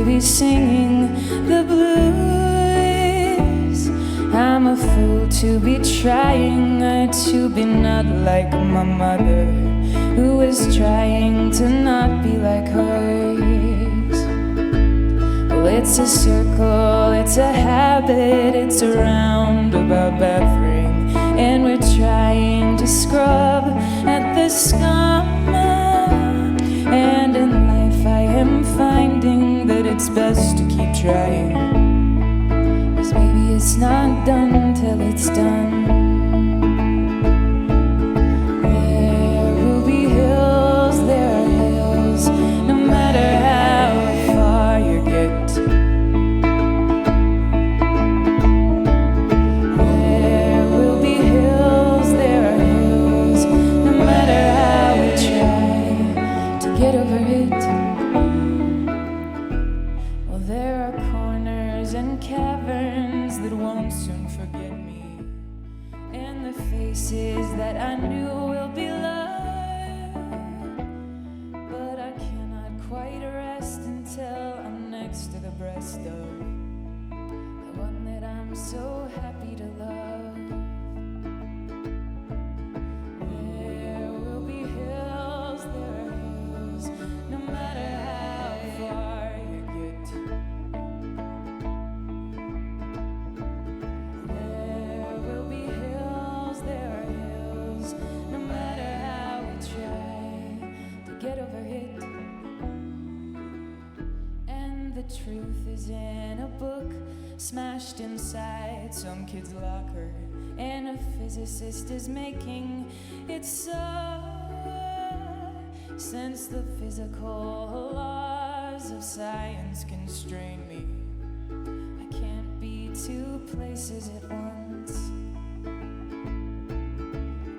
to be singing the blues. I'm a fool to be trying to be not like my mother, who is trying to not be like hers. Well, it's a circle, it's a habit, it's a roundabout bathroom, and we're trying to scrub at the scum. And in life I am finding that it's best to keep trying, 'cause maybe it's not done till it's done. There will be hills, there are hills, no matter how far you get. There will be hills, there are hills, no matter how we try to get over it. Well, there are corners and caverns that won't soon forget me, and the faces that I knew will be loved. But I cannot quite rest until I'm next to the breast of the one that I'm so happy to love. There will be hills, there are hills, no matter how far you get. There will be hills, there are hills, no matter how we try to get over it. And the truth is in a book smashed inside some kid's locker, and a physicist is making it so. Since the physical laws of science constrain me, I can't be two places at once.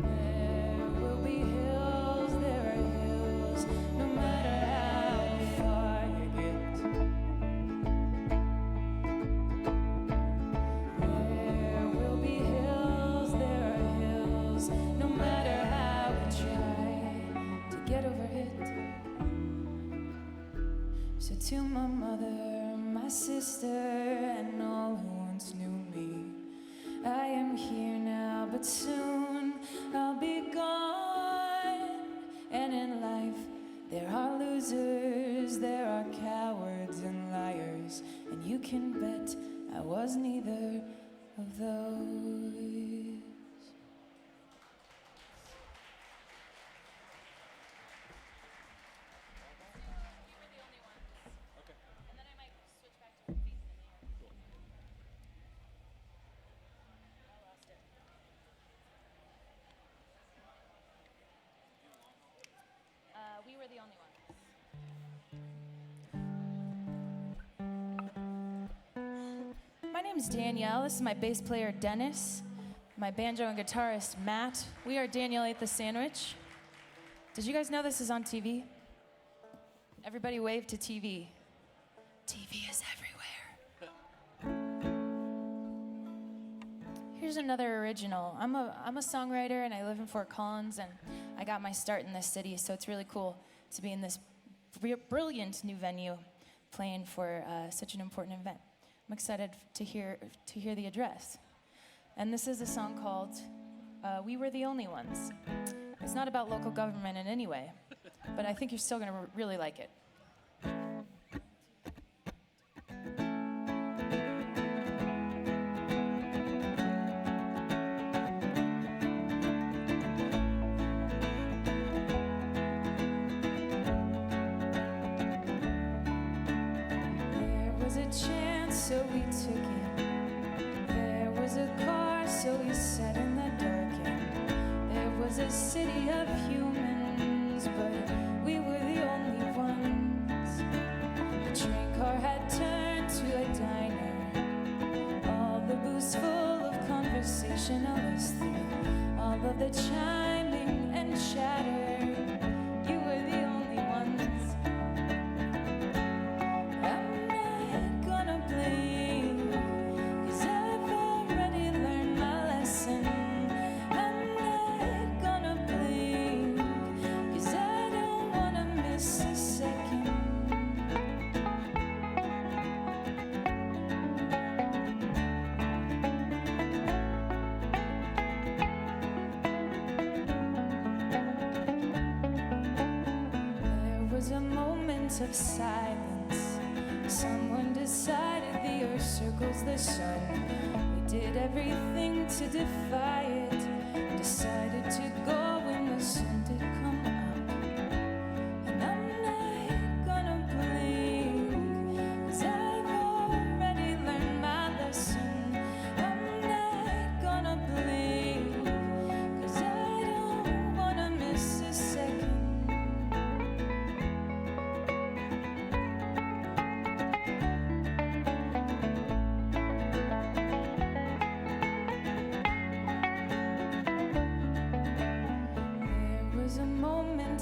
There will be hills, there are hills, no matter how far you get. There will be hills, there are hills, no matter how we try to get over it. So to my mother, my sister, and all who once knew me, I am here now, but soon I'll be gone. And in life there are losers, there are cowards and liars, and you can bet I was neither of those. We were the only ones. My name's Danielle. This is my bass player, Dennis. My banjo and guitarist, Matt. We are Danielle Ate the Sandwich. Did you guys know this is on TV? Everybody wave to TV. TV is everywhere. Here's another original. I'm a songwriter and I live in Fort Collins, and I got my start in this city, so it's really cool to be in this brilliant new venue playing for such an important event. I'm excited to hear the address. And this is a song called We Were the Only Ones. It's not about local government in any way, but I think you're still gonna really like it. There was a chance, so we took it. There was a car, so we sat in the dark. There was a city of humans, but we were the only ones. The train car had turned to a diner. All the booths full of conversationalists. All of the chiming and chatter. You were the only ones. I'm not gonna blame, 'cause I've already learned my lesson. I'm not gonna blame, 'cause I don't wanna miss a second. moment of silence. Someone decided the earth circles the sun. We did everything to defy it. Decided to go when the sun did come up. And I'm not gonna blink, 'cause I've already learned my lesson. I'm not gonna blink, 'cause I don't wanna miss a second.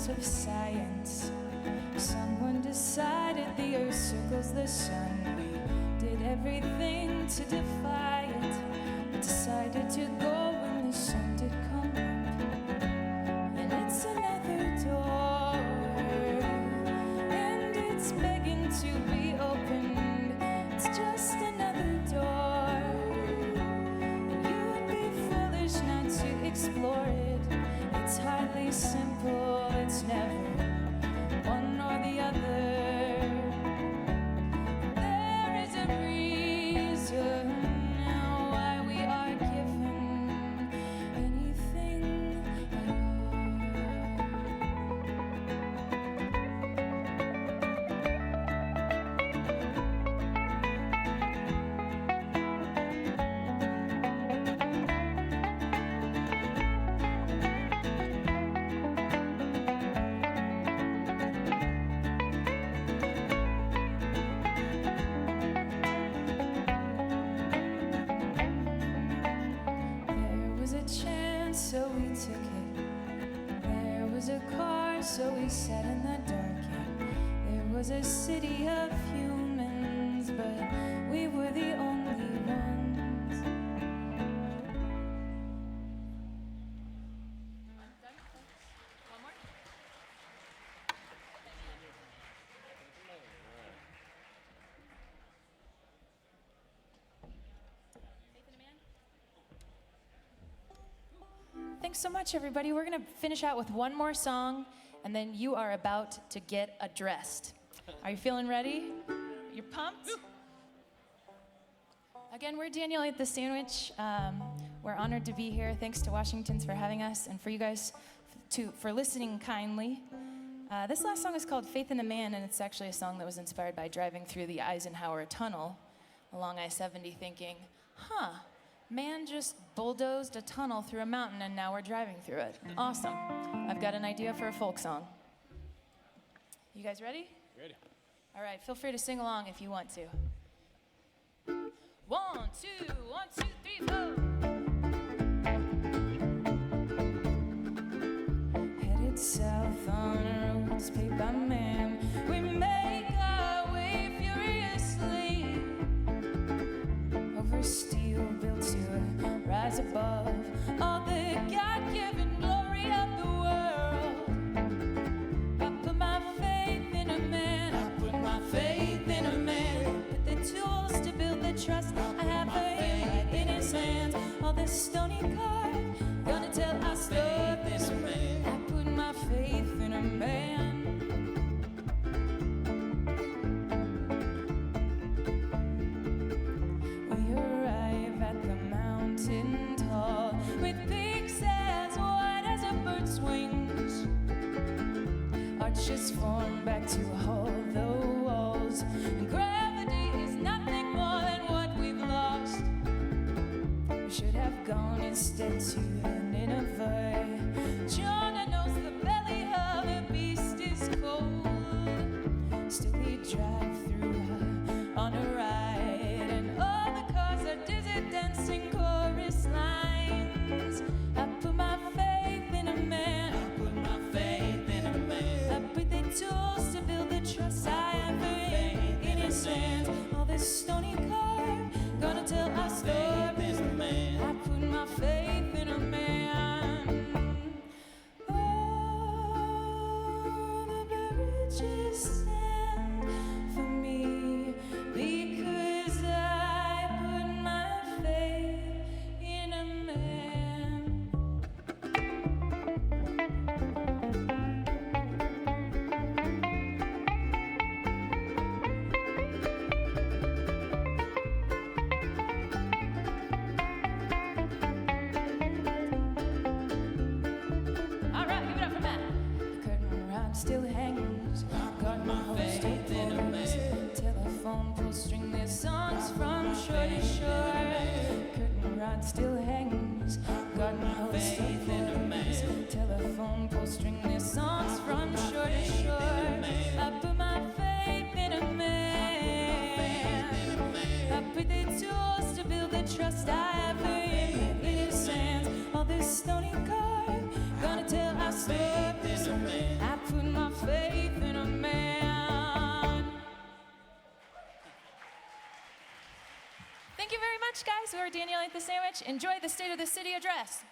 Of science. Someone decided the earth circles the sun. We did everything to defy it. Decided to go when the sun did come up. And it's another door, and it's begging to be opened. It's just another door, and you'd be foolish not to explore it. It's hardly simple, it's never one or the other. There is a reason why we are given anything at so we took it. There was a car, so we sat in the dark. There was a city of humans, but we were the only ones. One more? Thanks so much, everybody. We're going to finish out with one more song, and then you are about to get addressed. Are you feeling ready? You're pumped? Again, we're Daniel at the Sandwich. We're honored to be here. Thanks to Washington's for having us, and for you guys for listening kindly. This last song is called Faith in a Man, and it's actually a song that was inspired by driving through the Eisenhower Tunnel along I-70 thinking, man just bulldozed a tunnel through a mountain and now we're driving through it. Awesome. I've got an idea for a folk song. You guys ready? Ready. All right, feel free to sing along if you want to. 1, 2, 1, 2, 3, 4. Headed south on roads paved by man. We make our way furiously over steel built to rise above all the God-given glory of the world. I put my faith in a man. I put my faith in a man. With the tools to build the trust I have for him in his hands. All this stony card gonna tell our story. I put my faith in a man. Arches form back to hold the walls, and gravity is nothing more than what we've lost. We should have gone instead to Nineveh. Jonah knows the belly of a beast is cold. Still we drive through on a ride, and all the cars are dizzy dancing chorus lines. I put my faith in a man. I put my faith in a man. I put the tools to build the trust I have for him in his hands. All this stony car gonna tell our story. I put my faith in a man. heart still hangs. Garden host of voice, telephone pole string their songs from shore to shore. I put my faith in a man. I put the tools to build the trust I have in his hands. All this stony car, gonna tell our stories. I put my faith in a man. Thank you very much, guys. We're Danielle Ate the Sandwich. Enjoy the State of the City address.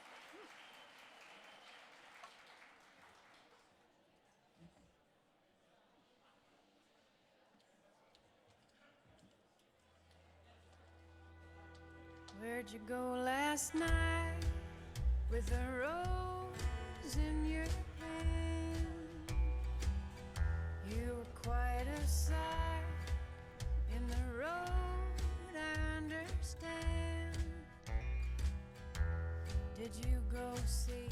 Where'd you go last night with a rose in your hand? You were quite a sight in the road, I understand. Did you go see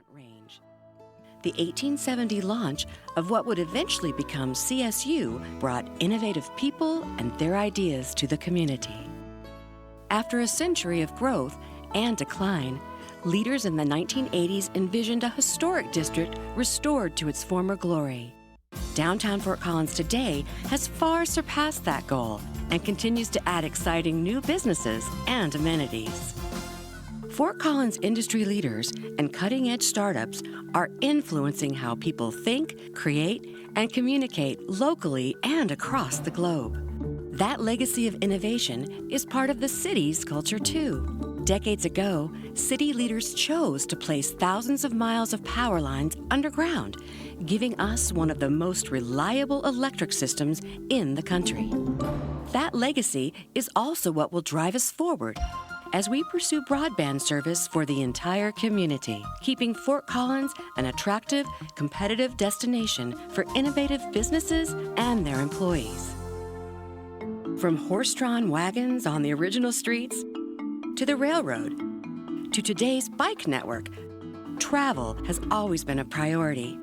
Front Range. The 1870 launch of what would eventually become CSU brought innovative people and their ideas to the community. After a century of growth and decline, leaders in the 1980s envisioned a historic district restored to its former glory. Downtown Fort Collins today has far surpassed that goal and continues to add exciting new businesses and amenities. Fort Collins industry leaders and cutting-edge startups are influencing how people think, create, and communicate locally and across the globe. That legacy of innovation is part of the city's culture too. Decades ago, city leaders chose to place thousands of miles of power lines underground, giving us one of the most reliable electric systems in the country. That legacy is also what will drive us forward as we pursue broadband service for the entire community, keeping Fort Collins an attractive, competitive destination for innovative businesses and their employees. From horse-drawn wagons on the original streets, to the railroad, to today's bike network, travel has always been a priority.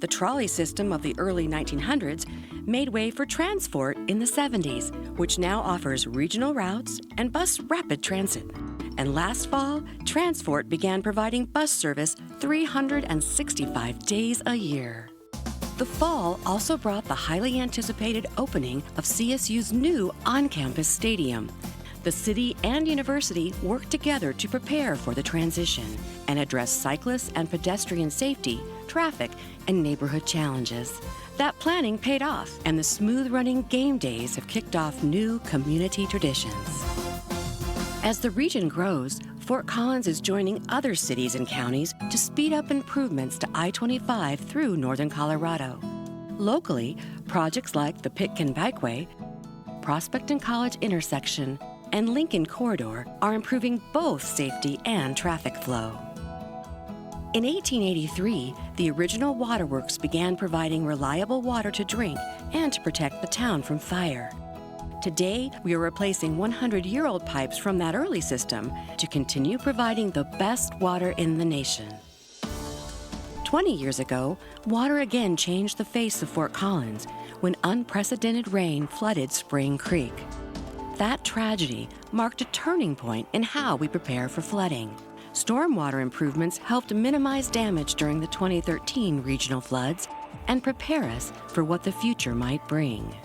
The trolley system of the early 1900s made way for Transport in the 70s, which now offers regional routes and bus rapid transit. And last fall, Transport began providing bus service 365 days a year. The fall also brought the highly anticipated opening of CSU's new on-campus stadium. The city and university worked together to prepare for the transition and address cyclists and pedestrian safety, traffic, and neighborhood challenges. That planning paid off, and the smooth-running game days have kicked off new community traditions. As the region grows, Fort Collins is joining other cities and counties to speed up improvements to I-25 through northern Colorado. Locally, projects like the Pitkin Bikeway, Prospect and College intersection, and Lincoln Corridor are improving both safety and traffic flow. In 1883, the original waterworks began providing reliable water to drink and to protect the town from fire. Today, we are replacing 100-year-old pipes from that early system to continue providing the best water in the nation. 20 years ago, water again changed the face of Fort Collins when unprecedented rain flooded Spring Creek. That tragedy marked a turning point in how we prepare for flooding. Stormwater improvements helped minimize damage during the 2013 regional floods and prepare us for what the future might bring.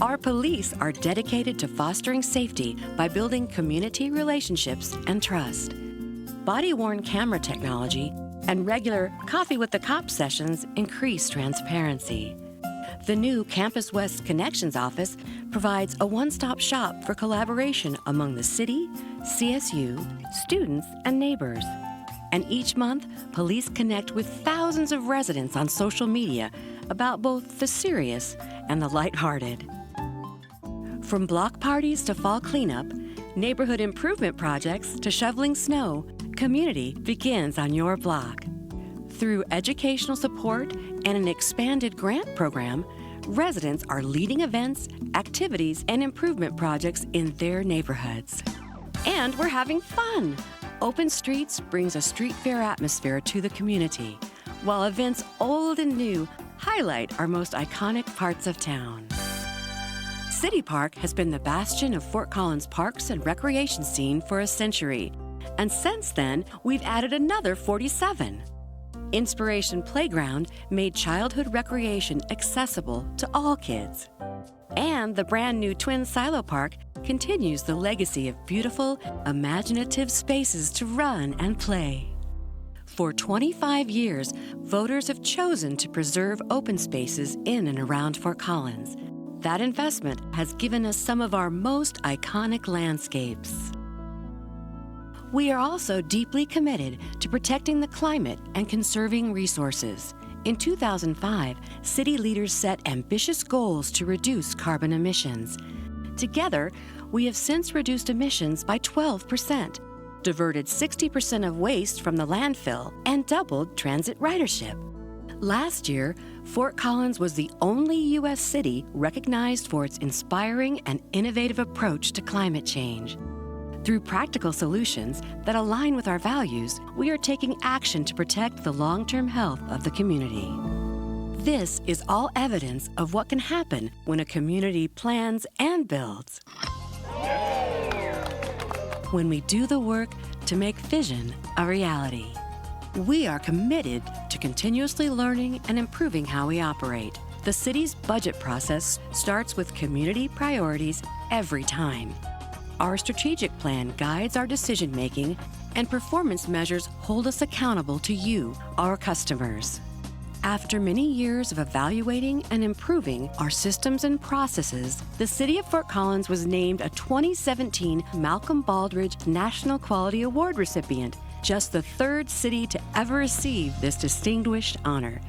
Our police are dedicated to fostering safety by building community relationships and trust. Body-worn camera technology and regular Coffee with the Cops sessions increase transparency. The new Campus West Connections office provides a one-stop shop for collaboration among the city, CSU, students, and neighbors. And each month, police connect with thousands of residents on social media about both the serious and the lighthearted. From block parties to fall cleanup, neighborhood improvement projects to shoveling snow, community begins on your block. Through educational support and an expanded grant program, residents are leading events, activities, and improvement projects in their neighborhoods. And we're having fun! Open Streets brings a street fair atmosphere to the community, while events old and new highlight our most iconic parts of town. City Park has been the bastion of Fort Collins parks and recreation scene for a century, and since then, we've added another 47. Inspiration Playground made childhood recreation accessible to all kids. And the brand new Twin Silo Park continues the legacy of beautiful, imaginative spaces to run and play. For 25 years, voters have chosen to preserve open spaces in and around Fort Collins. That investment has given us some of our most iconic landscapes. We are also deeply committed to protecting the climate and conserving resources. In 2005, city leaders set ambitious goals to reduce carbon emissions. Together, we have since reduced emissions by 12%, diverted 60% of waste from the landfill, and doubled transit ridership. Last year, Fort Collins was the only U.S. city recognized for its inspiring and innovative approach to climate change. Through practical solutions that align with our values, we are taking action to protect the long-term health of the community. This is all evidence of what can happen when a community plans and builds. When we do the work to make vision a reality. We are committed to continuously learning and improving how we operate. The city's budget process starts with community priorities every time. Our strategic plan guides our decision-making, and performance measures hold us accountable to you, our customers. After many years of evaluating and improving our systems and processes, the City of Fort Collins was named a 2017 Malcolm Baldrige National Quality Award recipient, just the third city to ever receive this distinguished honor.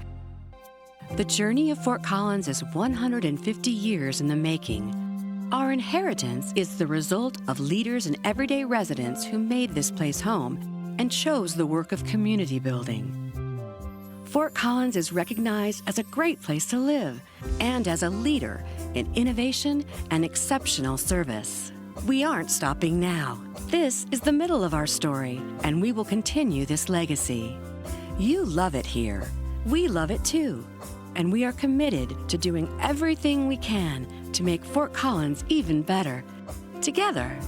The journey of Fort Collins is 150 years in the making. Our inheritance is the result of leaders and everyday residents who made this place home and chose the work of community building. Fort Collins is recognized as a great place to live and as a leader in innovation and exceptional service. We aren't stopping now. This is the middle of our story, and we will continue this legacy. You love it here. We love it too. And we are committed to doing everything we can to make Fort Collins even better. Together.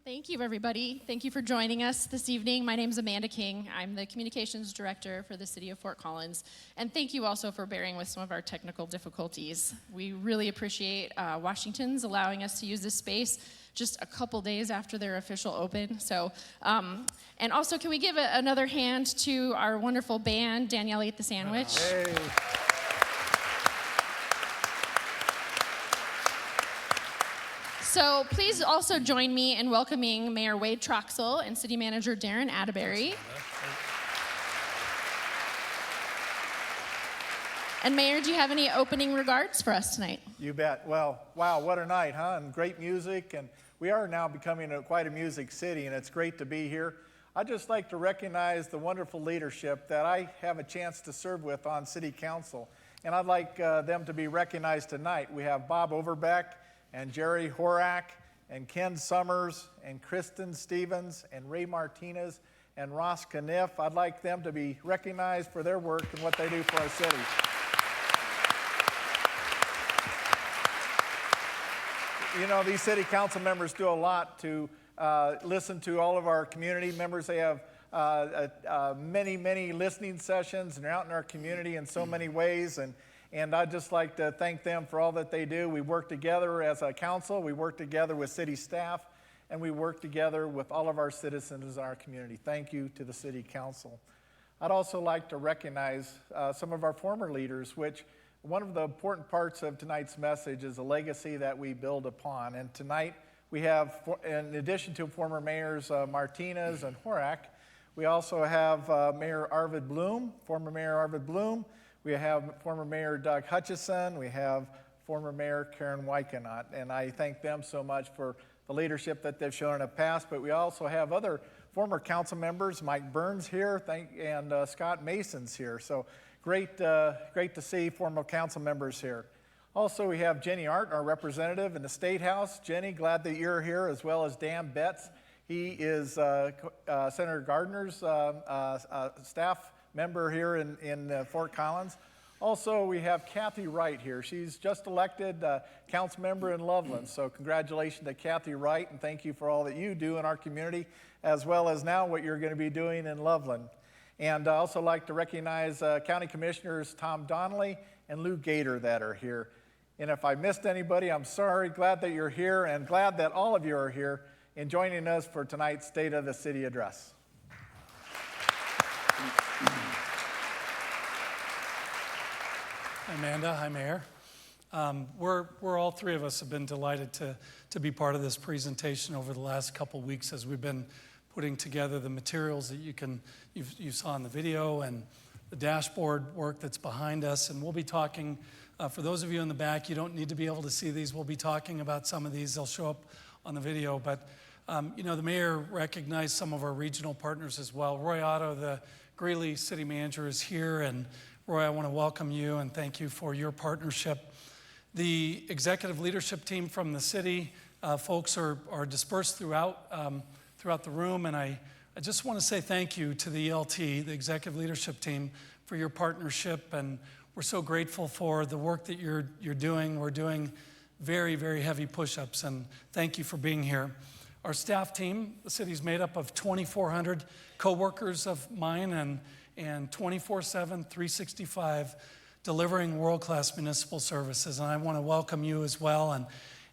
Thank you, everybody. Thank you for joining us this evening. My name is Amanda King. I'm the Communications Director for the City of Fort Collins. And thank you also for bearing with some of our technical difficulties. We really appreciate Washington's allowing us to use this space just a couple days after their official open. So, and also, can we give another hand to our wonderful band, Danielle Ate the Sandwich? Hey. So please also join me in welcoming Mayor Wade Troxell and City Manager Darren Atterbury. And Mayor, do you have any opening regards for us tonight? You bet. Well, wow, what a night, huh? And great music, and we are now becoming quite a music city, and it's great to be here. I'd just like to recognize the wonderful leadership that I have a chance to serve with on City Council, and I'd like them to be recognized tonight. We have Bob Overbeck, and Jerry Horak, and Ken Summers, and Kristen Stevens, and Ray Martinez, and Ross Kniff. I'd like them to be recognized for their work and what they do for our city. You know, these city council members do a lot to listen to all of our community members. They have many, many listening sessions, and they're out in our community in so many ways. And I'd just like to thank them for all that they do. We work together as a council, we work together with city staff, and we work together with all of our citizens in our community. Thank you to the City Council. I'd also like to recognize some of our former leaders, which one of the important parts of tonight's message is a legacy that we build upon. And tonight we have, in addition to former mayors Martinez and Horak, we also have Mayor Arvid Bloom, former Mayor Arvid Bloom. We have former Mayor Doug Hutchison. We have former Mayor Karen Wykenot. And I thank them so much for the leadership that they've shown in the past. But we also have other former council members, Mike Burns here, and Scott Mason's here. So great to see former council members here. Also, we have Jenny Art, our representative in the State House. Jenny, glad that you're here, as well as Dan Betts. He is Senator Gardner's staff member here in Fort Collins. Also, we have Kathy Wright here. She's just elected council member in Loveland. So congratulations to Kathy Wright, and thank you for all that you do in our community, as well as now what you're going to be doing in Loveland. And I also like to recognize County Commissioners Tom Donnelly and Lou Gator that are here. And if I missed anybody, I'm sorry. Glad that you're here, and glad that all of you are here in joining us for tonight's State of the City Address. Amanda, hi Mayor. We're all three of us have been delighted to be part of this presentation over the last couple weeks as we've been putting together the materials that you saw in the video and the dashboard work that's behind us. And we'll be talking, for those of you in the back, you don't need to be able to see these. We'll be talking about some of these. They'll show up on the video. But The mayor recognized some of our regional partners as well. Roy Otto, the Greeley city manager, is here, and Roy, I want to welcome you and thank you for your partnership. The executive leadership team from the city, folks are dispersed throughout the room, and I just want to say thank you to the ELT, the executive leadership team, for your partnership, and we're so grateful for the work that you're doing. We're doing very, very heavy push-ups, and thank you for being here. Our staff team, the city's made up of 2,400 co-workers of mine and 24/7, 365, delivering world-class municipal services, and I want to welcome you as well.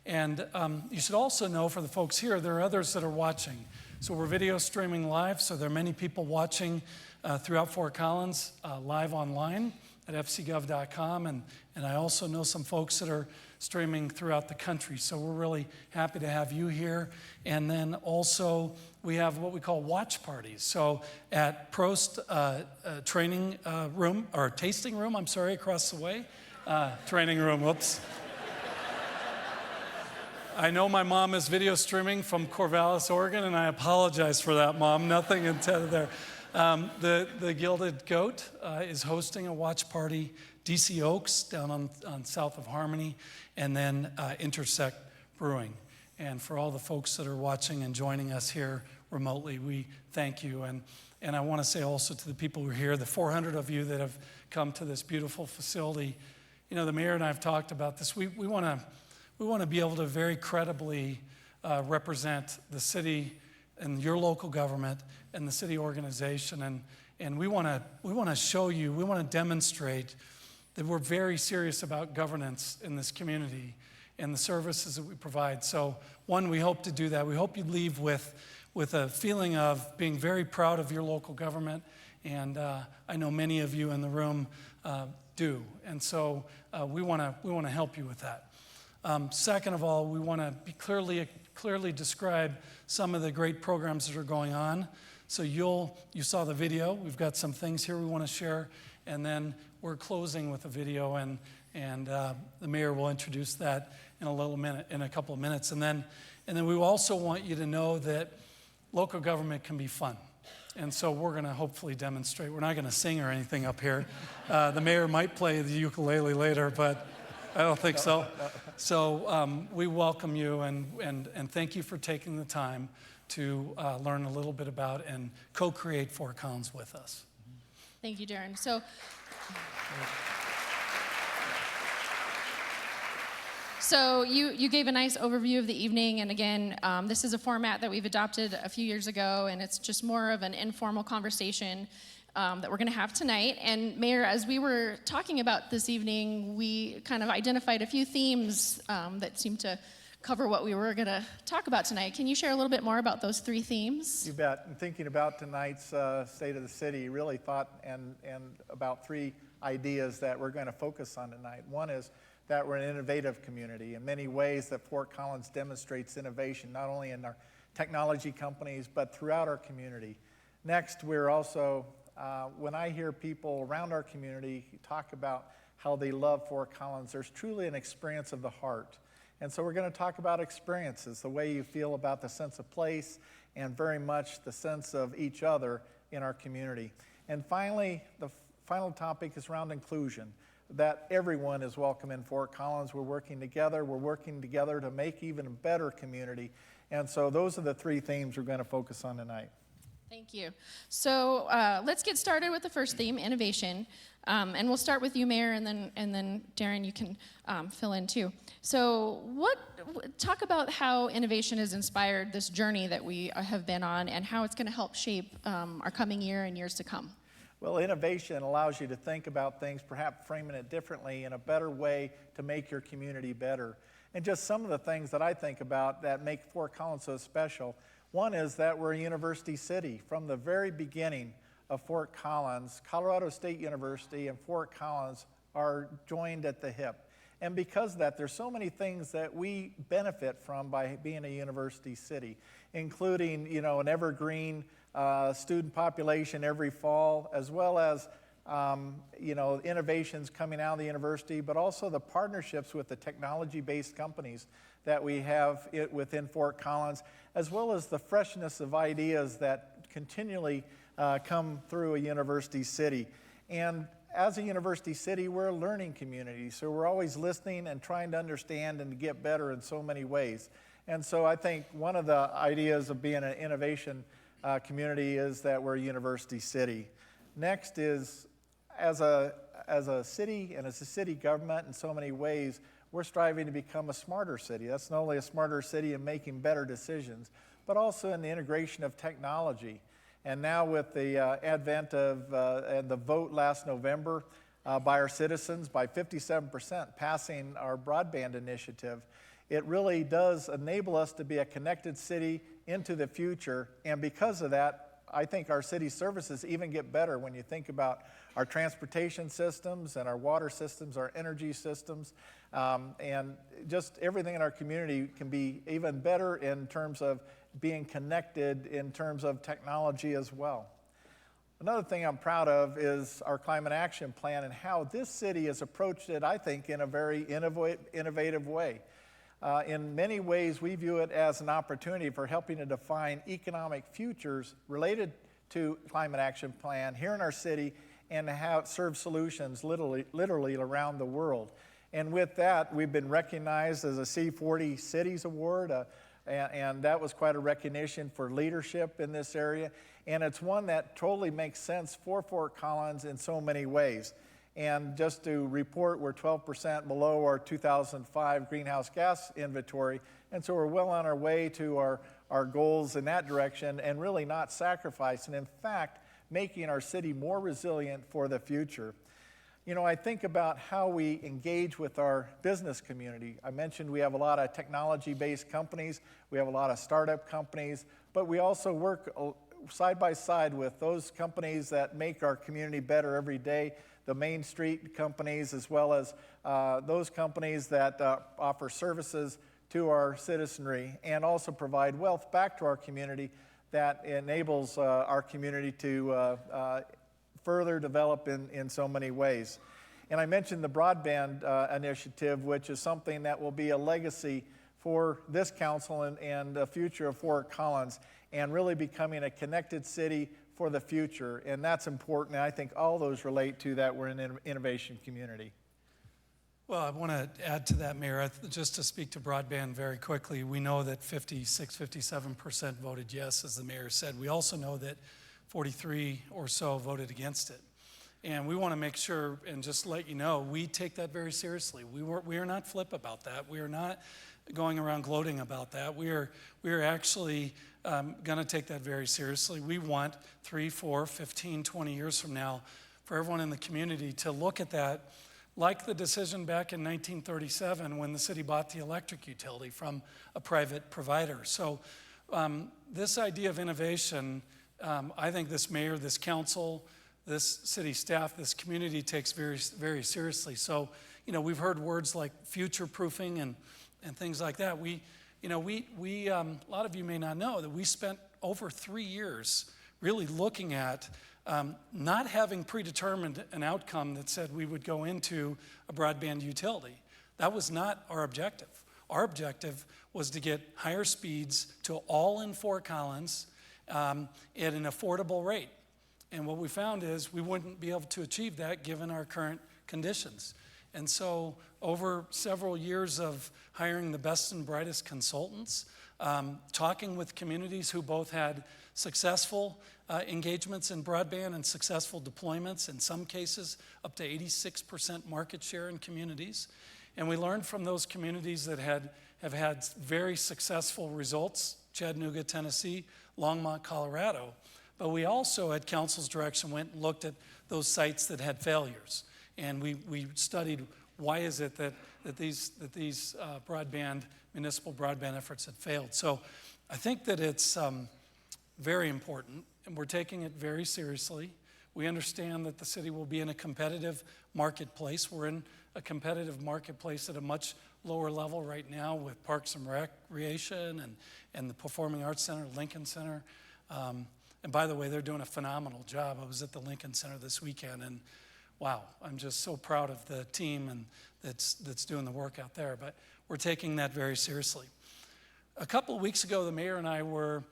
And you should also know, for the folks here, there are others that are watching. So we're video streaming live, so there are many people watching throughout Fort Collins, live online at fcgov.com, and I also know some folks that are streaming throughout the country, so we're really happy to have you here. And then also we have what we call watch parties. So at PROST training room, or tasting room, I'm sorry, across the way, training room, whoops. I know my mom is video streaming from Corvallis, Oregon, and I apologize for that, Mom. Nothing intended there. The Gilded Goat is hosting a watch party, DC Oaks down on south of Harmony, and then Intersect Brewing. And for all the folks that are watching and joining us here remotely, we thank you. And I want to say also to the people who are here, the 400 of you that have come to this beautiful facility, the mayor and I have talked about this. We want to be able to very credibly represent the city and your local government and the city organization, and we want to show you, we want to demonstrate that we're very serious about governance in this community and the services that we provide. So one, we hope to do that. We hope you leave with a feeling of being very proud of your local government, and I know many of you in the room do, and so we want to help you with that. Second of all, we want to be clearly describe some of the great programs that are going on. So you saw the video. We've got some things here we want to share, and then we're closing with a video, and the mayor will introduce that in a couple of minutes, and then we also want you to know that local government can be fun, and so we're going to hopefully demonstrate. We're not going to sing or anything up here. The mayor might play the ukulele later, but I don't think so. So we welcome you and thank you for taking the time to learn a little bit about and co-create Fort Collins with us. Thank you, Darren. So you gave a nice overview of the evening, and again, this is a format that we've adopted a few years ago, and it's just more of an informal conversation that we're going to have tonight. And Mayor, as we were talking about this evening, we kind of identified a few themes that seem to cover what we were going to talk about tonight. Can you share a little bit more about those three themes? You bet. In thinking about tonight's State of the City, really thought and about three ideas that we're going to focus on tonight. One is that we're an innovative community. In many ways that Fort Collins demonstrates innovation, not only in our technology companies, but throughout our community. Next, we're also, when I hear people around our community talk about how they love Fort Collins, there's truly an experience of the heart. And so we're going to talk about experiences, the way you feel about the sense of place, and very much the sense of each other in our community. And finally, the final topic is around inclusion, that everyone is welcome in Fort Collins. We're working together to make even a better community. And so those are the three themes we're going to focus on tonight. Thank you. So let's get started with the first theme, innovation. And we'll start with you, Mayor, and then Darren, you can fill in too. So talk about how innovation has inspired this journey that we have been on, and how it's going to help shape our coming year and years to come. Well, innovation allows you to think about things, perhaps framing it differently in a better way to make your community better. And just some of the things that I think about that make Fort Collins so special. One is that we're a university city. From the very beginning of Fort Collins, Colorado State University and Fort Collins are joined at the hip. And because of that, there's so many things that we benefit from by being a university city, including, an evergreen student population every fall, as well as innovations coming out of the university, but also the partnerships with the technology-based companies that we have within Fort Collins, as well as the freshness of ideas that continually come through a university city. And as a university city, we're a learning community, so we're always listening and trying to understand and to get better in so many ways. And so I think one of the ideas of being an innovation community is that we're a university city. Next is, as a city and as a city government in so many ways, we're striving to become a smarter city. That's not only a smarter city in making better decisions, but also in the integration of technology. And now with the advent of and the vote last November by our citizens, by 57% passing our broadband initiative, it really does enable us to be a connected city into the future. And because of that, I think our city services even get better when you think about our transportation systems and our water systems, our energy systems, and just everything in our community can be even better in terms of being connected in terms of technology as well. Another thing I'm proud of is our climate action plan and how this city has approached it, I think, in a very innovative way. In many ways, we view it as an opportunity for helping to define economic futures related to climate action plan here in our city and to serve solutions literally around the world. And with that, we've been recognized as a C40 Cities Award, and that was quite a recognition for leadership in this area. And it's one that totally makes sense for Fort Collins in so many ways. And just to report, we're 12% below our 2005 greenhouse gas inventory. And so we're well on our way to our goals in that direction and really not sacrificing, in fact, making our city more resilient for the future. You know, I think about how we engage with our business community. I mentioned we have a lot of technology-based companies. We have a lot of startup companies, but we also work side by side with those companies that make our community better every day, the Main Street companies, as well as those companies that offer services to our citizenry and also provide wealth back to our community that enables our community to further develop in so many ways. And I mentioned the broadband initiative, which is something that will be a legacy for this council and the future of Fort Collins, and really becoming a connected city for the future. And that's important, and I think all those relate to that we're an innovation community. Well, I want to add to that, Mayor, just to speak to broadband very quickly. We know that 56, 57% voted yes, as the mayor said. We also know that 43 or so voted against it. And we want to make sure and just let you know, we take that very seriously. We are not flip about that. We are not going around gloating about that. We are actually going to take that very seriously. We want 3, 4, 15, 20 years from now for everyone in the community to look at that like the decision back in 1937 when the city bought the electric utility from a private provider. So this idea of innovation, I think this mayor, this council, this city staff, this community takes very, very seriously. So, you know, we've heard words like future-proofing and things like that. A lot of you may not know that we spent over 3 years really looking at not having predetermined an outcome that said we would go into a broadband utility. That was not our objective. Our objective was to get higher speeds to all in Fort Collins at an affordable rate. And what we found is we wouldn't be able to achieve that given our current conditions. And so over several years of hiring the best and brightest consultants, talking with communities who both had successful engagements in broadband and successful deployments, in some cases up to 86% market share in communities. And we learned from those communities that have had very successful results, Chattanooga, Tennessee, Longmont, Colorado. But we also, at council's direction, went and looked at those sites that had failures. And we studied why is it that these municipal broadband efforts had failed. So I think that it's very important, and we're taking it very seriously. We understand that the city will be in a competitive marketplace. We're in a competitive marketplace at a much lower level right now with Parks and Recreation and the Performing Arts Center, Lincoln Center. And by the way, they're doing a phenomenal job. I was at the Lincoln Center this weekend, and wow, I'm just so proud of the team and that's doing the work out there. But we're taking that very seriously. A couple of weeks ago, the mayor and I were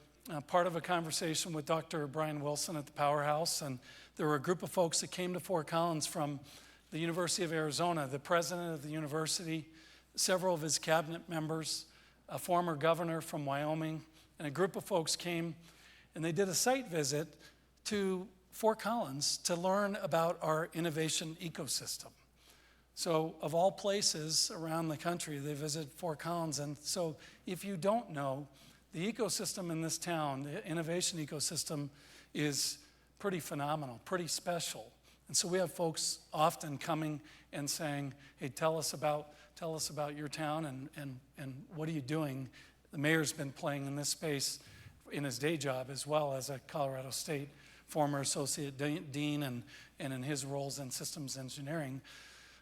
part of a conversation with Dr. Brian Wilson at the Powerhouse, and there were a group of folks that came to Fort Collins from the University of Arizona, the president of the university, several of his cabinet members, a former governor from Wyoming, and a group of folks came and they did a site visit to Fort Collins to learn about our innovation ecosystem. So of all places around the country, they visit Fort Collins. And so if you don't know, the ecosystem in this town, the innovation ecosystem, is pretty phenomenal, pretty special. And so we have folks often coming and saying, hey, tell us about your town and what are you doing? The mayor's been playing in this space in his day job as well as a Colorado State former associate dean and in his roles in systems engineering.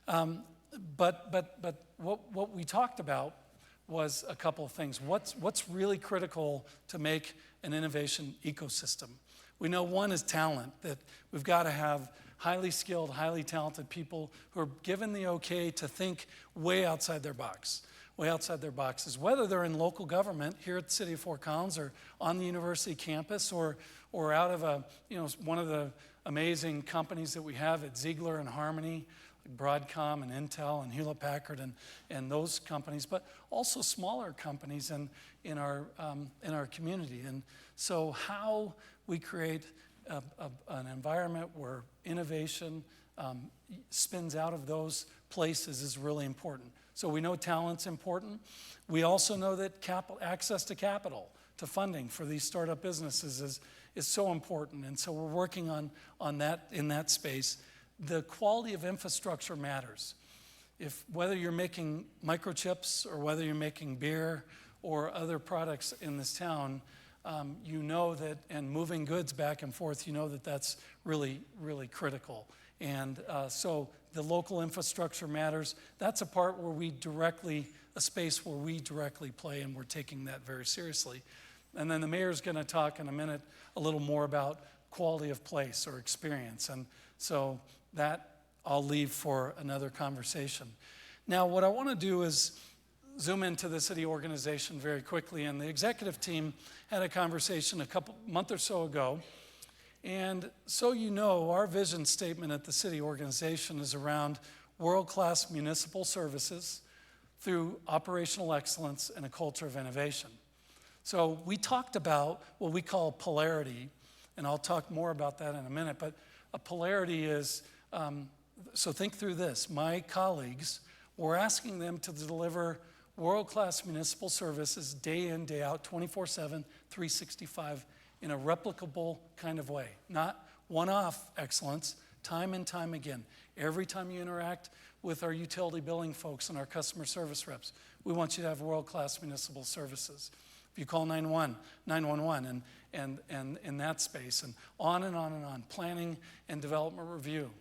But what we talked about was a couple of things. What's really critical to make an innovation ecosystem? We know one is talent, that we've got to have highly skilled, highly talented people who are given the okay to think way outside their box, way outside their boxes, whether they're in local government here at the city of Fort Collins or on the university campus or out of one of the amazing companies that we have at Ziegler and Harmony, like Broadcom and Intel and Hewlett Packard and those companies, but also smaller companies in our community. And so how we create an environment where innovation spins out of those places is really important. So we know talent's important. We also know that access to capital, to funding for these startup businesses is so important. And so we're working on that in that space. The quality of infrastructure matters. Whether you're making microchips or whether you're making beer or other products in this town, you know that, and moving goods back and forth, you know that that's really, really critical. And so the local infrastructure matters. That's a space where we directly play, and we're taking that very seriously. And then the mayor's going to talk in a minute a little more about quality of place or experience. And so that I'll leave for another conversation. Now, what I want to do is zoom into the city organization very quickly. And the executive team had a conversation a month or so ago. And so you know, our vision statement at the city organization is around world-class municipal services through operational excellence and a culture of innovation. So we talked about what we call polarity, and I'll talk more about that in a minute, but a polarity is, so think through this. My colleagues, we're asking them to deliver world-class municipal services day in, day out, 24/7, 365, in a replicable kind of way. Not one-off excellence, time and time again. Every time you interact with our utility billing folks and our customer service reps, we want you to have world-class municipal services. If you call 911 and in that space, and on and on and on, planning and development review,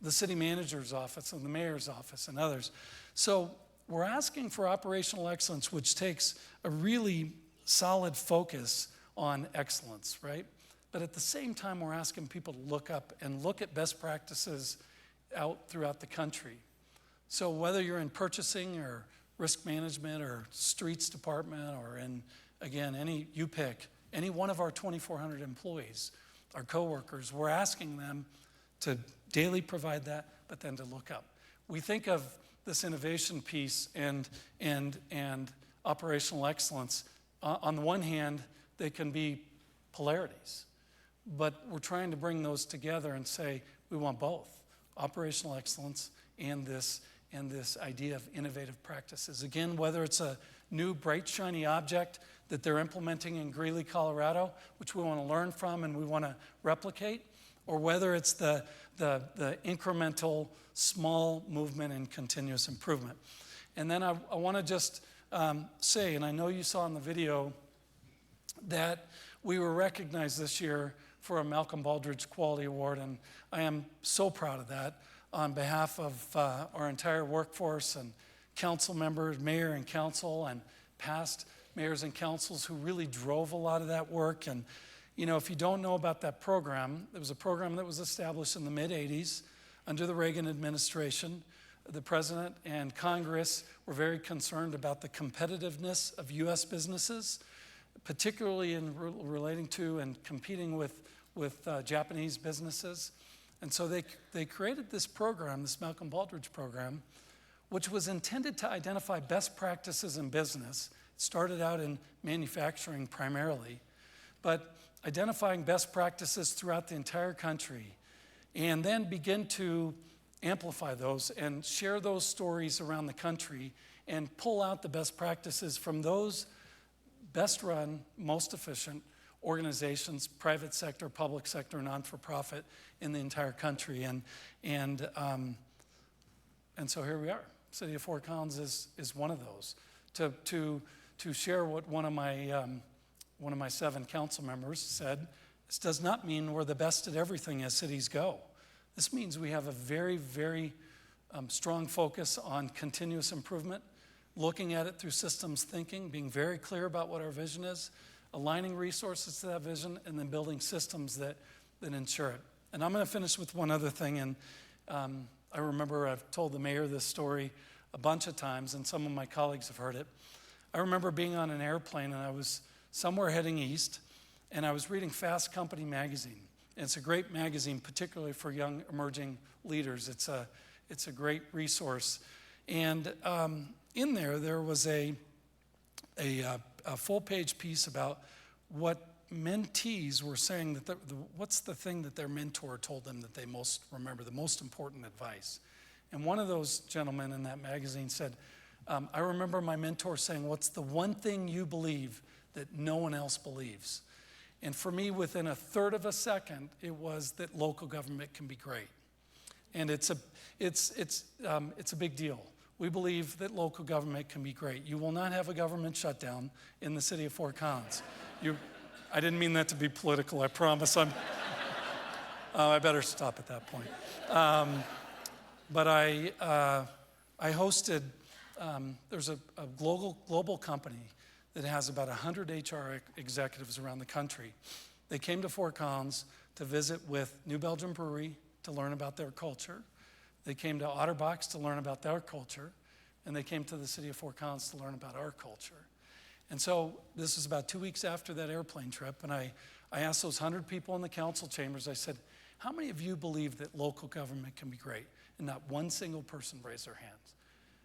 the city manager's office and the mayor's office and others. So we're asking for operational excellence, which takes a really solid focus on excellence, right? But at the same time, we're asking people to look up and look at best practices out throughout the country. So whether you're in purchasing or risk management or streets department or in, again, you pick, any one of our 2,400 employees, our coworkers, we're asking them to daily provide that, but then to look up. We think of this innovation piece and operational excellence. On the one hand, they can be polarities, but we're trying to bring those together and say we want both operational excellence and this idea of innovative practices. Again, whether it's a new bright shiny object that they're implementing in Greeley, Colorado, which we want to learn from and we want to replicate, or whether it's the incremental small movement and continuous improvement. And then I want to just say, and I know you saw in the video, that we were recognized this year for a Malcolm Baldrige Quality Award, and I am so proud of that on behalf of our entire workforce and council members, mayor and council, and past mayors and councils who really drove a lot of that work. And You know, if you don't know about that program, it was a program that was established in the mid-'80s under the Reagan administration. The president and Congress were very concerned about the competitiveness of U.S. businesses, particularly in relating to and competing with Japanese businesses. And so they created this program, this Malcolm Baldrige program, which was intended to identify best practices in business. It started out in manufacturing primarily, but identifying best practices throughout the entire country, and then begin to amplify those and share those stories around the country and pull out the best practices from those best run, most efficient organizations, private sector, public sector, non-for-profit in the entire country. And so here we are. City of Fort Collins is one of those. To share what one of my 7 council members said, this does not mean we're the best at everything as cities go. This means we have a very, very strong focus on continuous improvement, looking at it through systems thinking, being very clear about what our vision is, aligning resources to that vision, and then building systems that ensure it. And I'm going to finish with one other thing. And I remember I've told the mayor this story a bunch of times, and some of my colleagues have heard it. I remember being on an airplane, and I was somewhere heading east, and I was reading Fast Company magazine. And it's a great magazine, particularly for young emerging leaders. It's a great resource. And in there was a full-page piece about what mentees were saying, that what's the thing that their mentor told them that they most remember, the most important advice. And one of those gentlemen in that magazine said, I remember my mentor saying, what's the one thing you believe that no one else believes? And for me, within a third of a second, it was that local government can be great. And it's a big deal. We believe that local government can be great. You will not have a government shutdown in the city of Fort Collins. I didn't mean that to be political, I promise. I better stop at that point. But I hosted, there's a global company that has about 100 HR executives around the country. They came to Fort Collins to visit with New Belgium Brewery to learn about their culture. They came to Otterbox to learn about their culture. And they came to the city of Fort Collins to learn about our culture. And so this was about 2 weeks after that airplane trip, and I asked those 100 people in the council chambers, I said, how many of you believe that local government can be great? And not one single person raised their hands.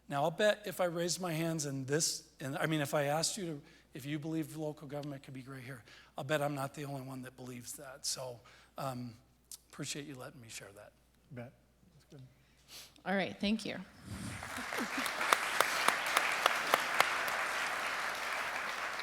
Now, I'll bet if I raised my hands if I asked you if you believe local government could be great here, I'll bet I'm not the only one that believes that. So appreciate you letting me share that. You bet. That's good. All right, thank you.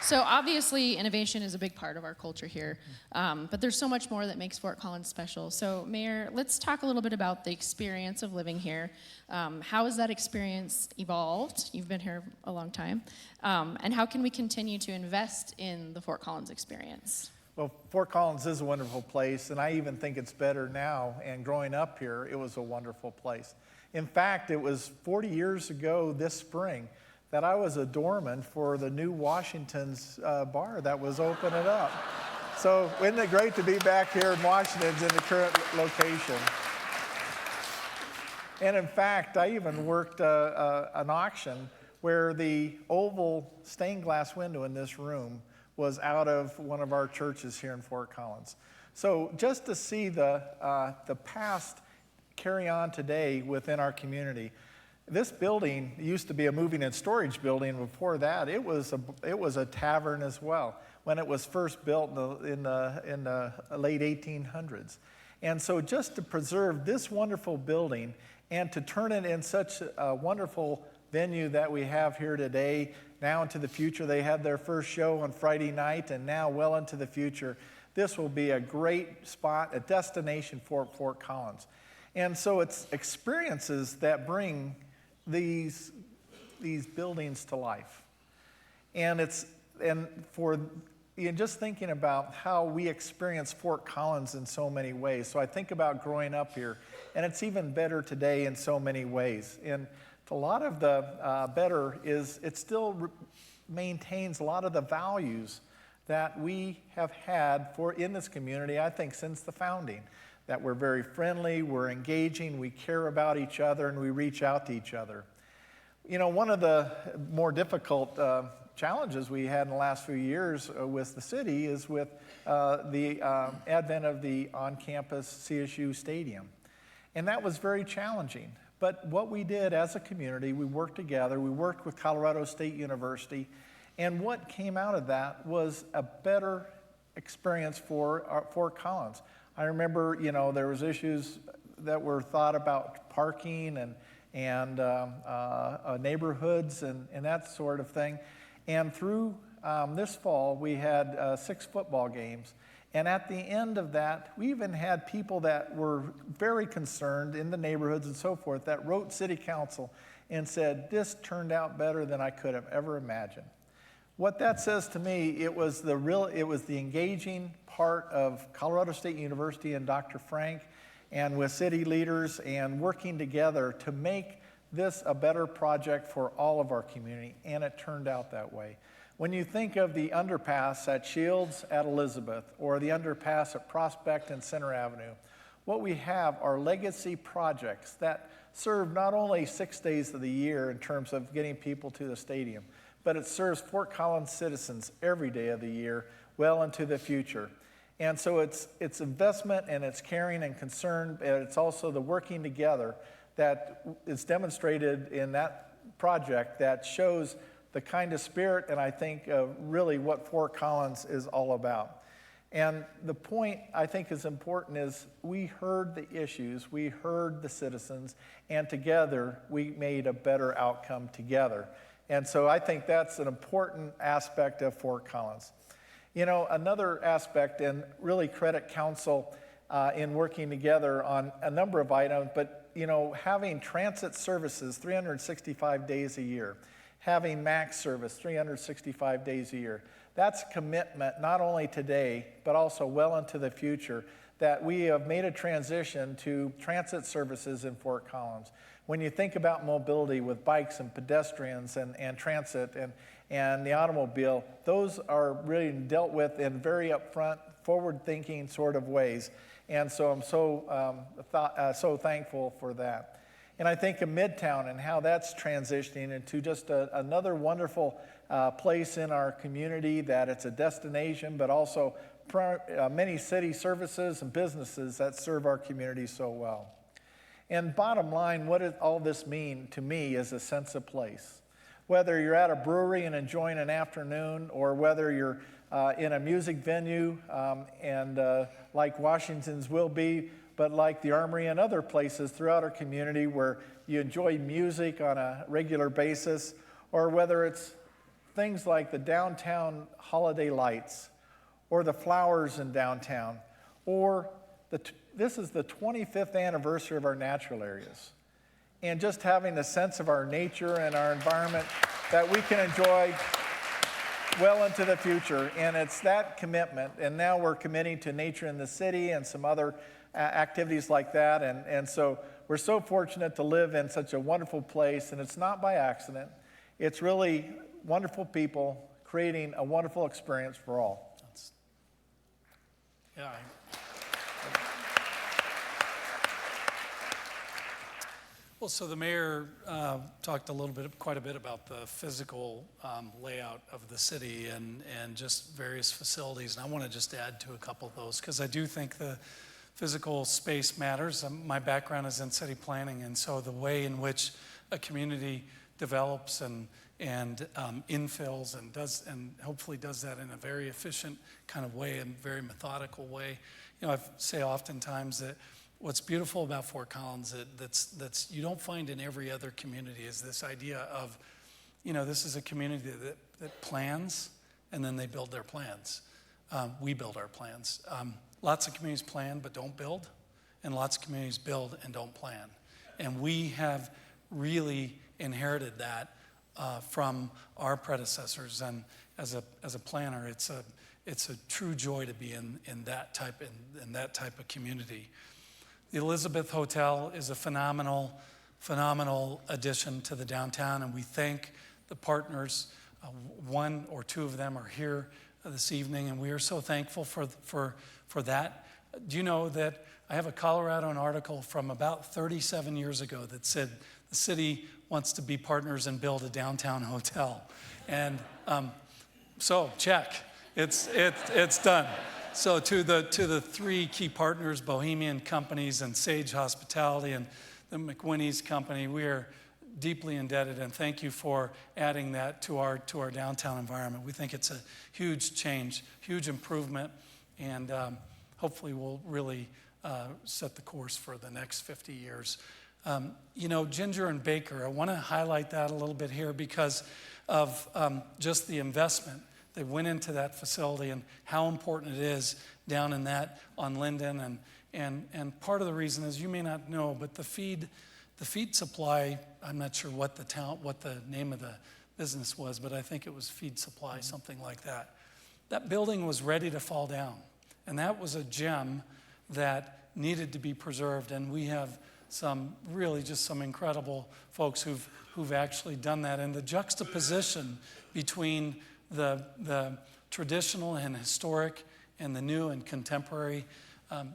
So obviously, innovation is a big part of our culture here, but there's so much more that makes Fort Collins special. So Mayor, let's talk a little bit about the experience of living here. How has that experience evolved? You've been here a long time. And how can we continue to invest in the Fort Collins experience? Well, Fort Collins is a wonderful place, and I even think it's better now. And growing up here, it was a wonderful place. In fact, it was 40 years ago this spring that I was a doorman for the new Washington's bar that was opening up. So isn't it great to be back here in Washington's in the current location? And in fact, I even worked an auction where the oval stained glass window in this room was out of one of our churches here in Fort Collins. So just to see the past carry on today within our community. This building used to be a moving and storage building. Before that, it was a tavern as well when it was first built in the late 1800s. And so just to preserve this wonderful building and to turn it in such a wonderful venue that we have here today, now into the future, they had their first show on Friday night, and now well into the future, this will be a great spot, a destination for Fort Collins. And so it's experiences that bring these buildings to life. And just thinking about how we experience Fort Collins in so many ways. So I think about growing up here, and it's even better today in so many ways. And a lot of the better is it still maintains a lot of the values that we have had in this community, I think, since the founding. That we're very friendly, we're engaging, we care about each other, and we reach out to each other. You know, one of the more difficult challenges we had in the last few years with the city is with the advent of the on-campus CSU stadium. And that was very challenging. But what we did as a community, we worked together, we worked with Colorado State University, and what came out of that was a better experience for Fort Collins. I remember, you know, there was issues that were thought about parking and neighborhoods and that sort of thing. And through this fall, we had 6 football games. And at the end of that, we even had people that were very concerned in the neighborhoods and so forth that wrote city council and said, this turned out better than I could have ever imagined. What that says to me, it was the engaging part of Colorado State University and Dr. Frank and with city leaders and working together to make this a better project for all of our community, and it turned out that way. When you think of the underpass at Shields at Elizabeth or the underpass at Prospect and Center Avenue, what we have are legacy projects that serve not only 6 days of the year in terms of getting people to the stadium, but it serves Fort Collins citizens every day of the year well into the future. And so it's investment and it's caring and concern, and it's also the working together that is demonstrated in that project that shows the kind of spirit and I think really what Fort Collins is all about. And the point I think is important is we heard the issues, we heard the citizens, and together we made a better outcome together. And so I think that's an important aspect of Fort Collins. You know, another aspect, and really credit council in working together on a number of items, but you know, having transit services 365 days a year, having MAX service 365 days a year, that's commitment not only today, but also well into the future, that we have made a transition to transit services in Fort Collins. When you think about mobility with bikes and pedestrians and transit and the automobile, those are really dealt with in very upfront, forward-thinking sort of ways. And so I'm so thankful for that. And I think of Midtown and how that's transitioning into just another wonderful place in our community, that it's a destination, but also many city services and businesses that serve our community so well. And bottom line, what does all this mean to me is a sense of place. Whether you're at a brewery and enjoying an afternoon, or whether you're in a music venue like Washington's will be, but like the Armory and other places throughout our community where you enjoy music on a regular basis, or whether it's things like the downtown holiday lights, or the flowers in downtown, or this is the 25th anniversary of our natural areas. And just having a sense of our nature and our environment that we can enjoy well into the future. And it's that commitment. And now we're committing to nature in the city and some other activities like that. And so we're so fortunate to live in such a wonderful place. And it's not by accident. It's really wonderful people creating a wonderful experience for all. Yeah. Well, so the mayor talked quite a bit about the physical layout of the city and just various facilities. And I want to just add to a couple of those because I do think the physical space matters. My background is in city planning, and so the way in which a community develops and infills and hopefully does that in a very efficient kind of way and very methodical way. You know, I say oftentimes that what's beautiful about Fort Collins that's you don't find in every other community is this idea of, you know, this is a community that plans and then they build their plans. We build our plans. Lots of communities plan but don't build, and lots of communities build and don't plan. And we have really inherited that from our predecessors. And as a planner, it's a true joy to be in that type of community. The Elizabeth Hotel is a phenomenal addition to the downtown, and we thank the partners. One or two of them are here this evening, and we are so thankful for that. Do you know that I have a Coloradoan article from about 37 years ago that said the city wants to be partners and build a downtown hotel? And so check, it's done. So to the three key partners, Bohemian Companies and Sage Hospitality and the McWhinney's Company, we are deeply indebted, and thank you for adding that to our downtown environment. We think it's a huge change, huge improvement, and hopefully will really set the course for the next 50 years. Ginger and Baker, I want to highlight that a little bit here because of just the investment that went into that facility and how important it is down in that on Linden. And part of the reason is, you may not know, but the feed supply, I'm not sure what the name of the business was, but I think it was Feed Supply, something like that. That building was ready to fall down, and that was a gem that needed to be preserved. And we have some incredible folks who've actually done that. And the juxtaposition between the traditional and historic and the new and contemporary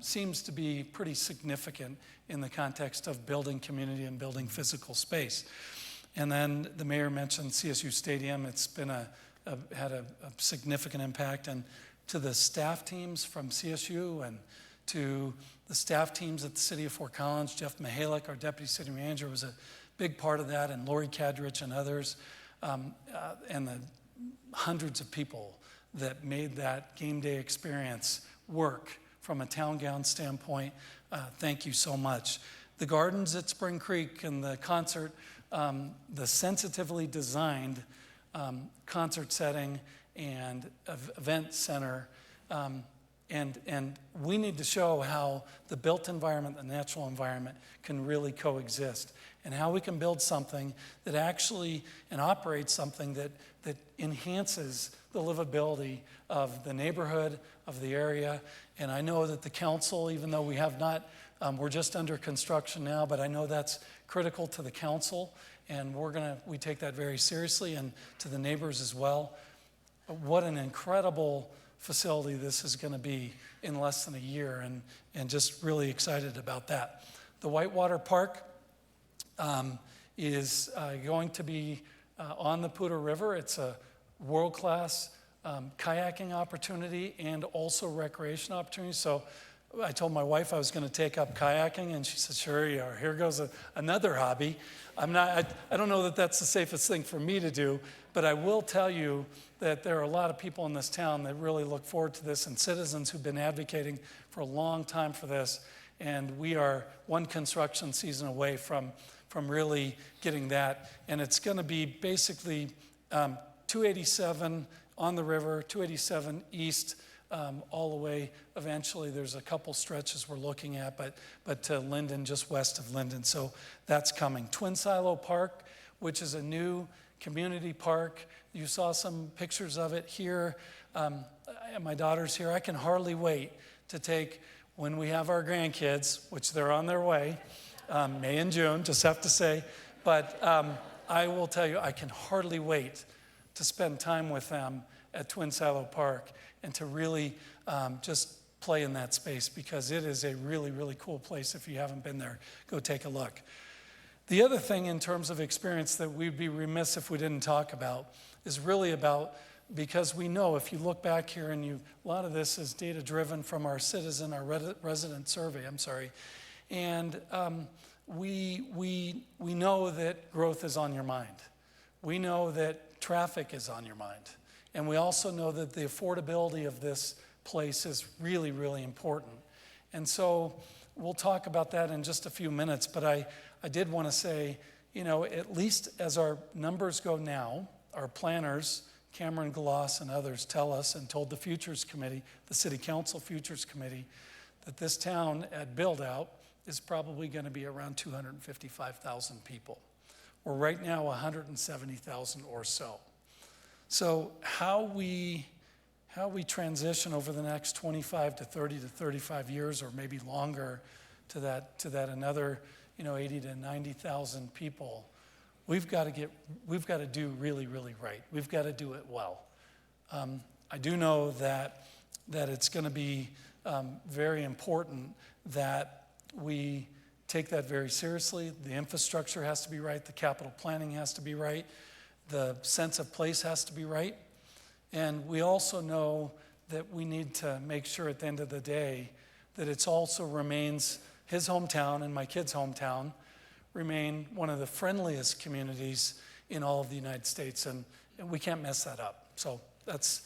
seems to be pretty significant in the context of building community and building physical space. And then the mayor mentioned CSU Stadium. It's been had a significant impact. And to the staff teams from CSU and to the staff teams at the City of Fort Collins, Jeff Mihalik, our deputy city manager, was a big part of that, and Lori Kadrich and others, and the hundreds of people that made that game day experience work from a town gown standpoint. Thank you so much. The gardens at Spring Creek and the concert, the sensitively designed concert setting and event center, and we need to show how the built environment and the natural environment can really coexist, and how we can build something that actually and operate something that enhances the livability of the neighborhood, of the area. And I know that the council, even though we have not, we're just under construction now, but I know that's critical to the council, and we take that very seriously, and to the neighbors as well. What an incredible facility this is going to be in less than a year, and just really excited about that. The Whitewater Park is going to be on the Poudre River. It's a world-class kayaking opportunity and also recreation opportunity. So I told my wife I was going to take up kayaking, and she said, sure you are. Here goes another hobby. I don't know that that's the safest thing for me to do, but I will tell you that there are a lot of people in this town that really look forward to this, and citizens who've been advocating for a long time for this. And we are one construction season away from really getting that. And it's going to be basically 287 on the river, 287 east, all the way. Eventually, there's a couple stretches we're looking at, but to Linden, just west of Linden. So that's coming. Twin Silo Park, which is a new community park. You saw some pictures of it here. My daughter's here. I can hardly wait to take, when we have our grandkids, which they're on their way, May and June, just have to say. But I will tell you, I can hardly wait to spend time with them at Twin Silo Park and to really just play in that space, because it is a really, really cool place. If you haven't been there, go take a look. The other thing in terms of experience that we'd be remiss if we didn't talk about is really about, because we know, if you look back here, and a lot of this is data driven from our resident survey, and we know that growth is on your mind. We know that traffic is on your mind. And we also know that the affordability of this place is really, really important. And so we'll talk about that in just a few minutes, but I did want to say, at least as our numbers go now, our planners, Cameron Gloss and others, tell us, and told the Futures Committee, the City Council Futures Committee, that this town at build-out is probably going to be around 255,000 people. We're right now 170,000 or so. So how we transition over the next 25 to 30 to 35 years, or maybe longer, to that another 80 to 90,000 people, we've got to do really, really right. We've got to do it well. I do know that it's going to be very important that we take that very seriously. The infrastructure has to be right, the capital planning has to be right, the sense of place has to be right. And we also know that we need to make sure at the end of the day that it also remains his hometown and my kids' hometown remain one of the friendliest communities in all of the United States, and we can't mess that up. So that's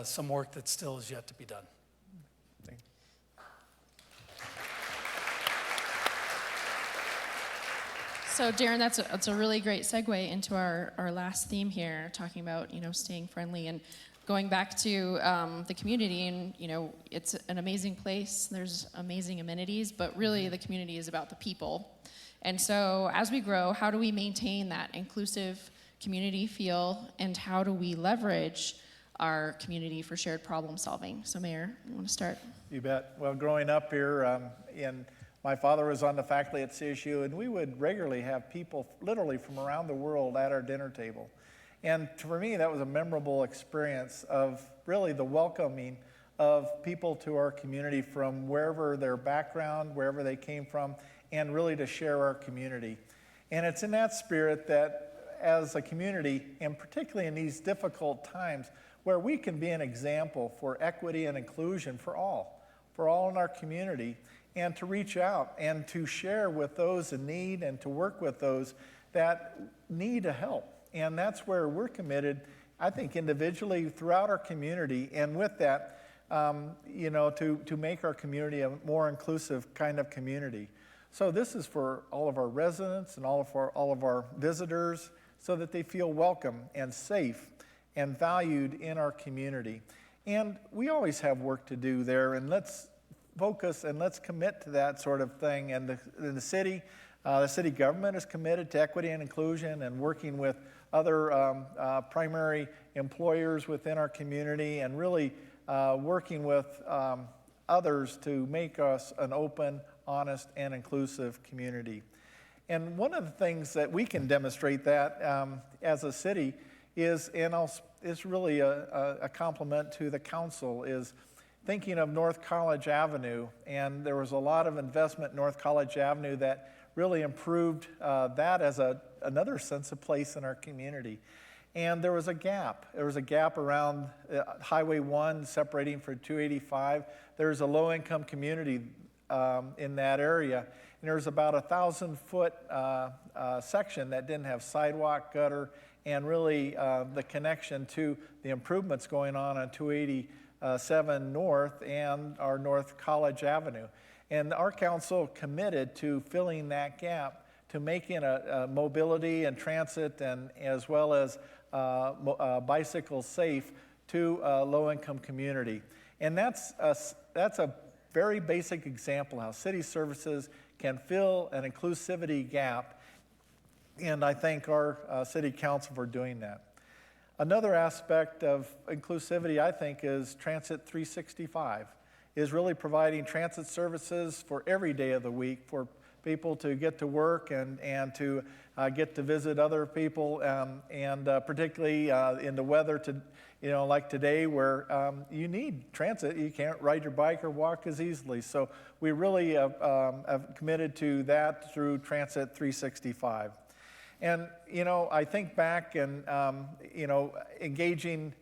some work that still is yet to be done. So Darren, that's a really great segue into our last theme here, talking about, staying friendly and going back to the community. And, it's an amazing place. There's amazing amenities, but really the community is about the people. And so as we grow, how do we maintain that inclusive community feel, and how do we leverage our community for shared problem solving? So Mayor, you want to start? You bet. Well, growing up here, my father was on the faculty at CSU, and we would regularly have people literally from around the world at our dinner table. And for me, that was a memorable experience of really the welcoming of people to our community from wherever their background, wherever they came from, and really to share our community. And it's in that spirit that as a community, and particularly in these difficult times, where we can be an example for equity and inclusion for all in our community, and to reach out and to share with those in need and to work with those that need a help. And that's where we're committed, I think, individually throughout our community, and with that, to make our community a more inclusive kind of community. So this is for all of our residents and all of our visitors, so that they feel welcome and safe and valued in our community. And we always have work to do there, and let's focus and let's commit to that sort of thing. And the city government is committed to equity and inclusion and working with other primary employers within our community, and really working with others to make us an open, honest, and inclusive community. And one of the things that we can demonstrate that as a city is, and it's really a compliment to the council, is thinking of North College Avenue. And there was a lot of investment in North College Avenue that really improved that as another sense of place in our community. And there was a gap. There was a gap around Highway 1 separating for 285. There's a low-income community in that area. And there was about 1,000-foot section that didn't have sidewalk, gutter, and really the connection to the improvements going on 287 North and our North College Avenue. And our council committed to filling that gap, to making a mobility and transit, and as well as bicycle safe to a low-income community. And that's a very basic example how city services can fill an inclusivity gap. And I thank our city council for doing that. Another aspect of inclusivity, I think, is Transit 365, is really providing transit services for every day of the week for people to get to work and to get to visit other people, and particularly in the weather, like today, where you need transit. You can't ride your bike or walk as easily. So we really have committed to that through Transit 365. And, I think back and, engaging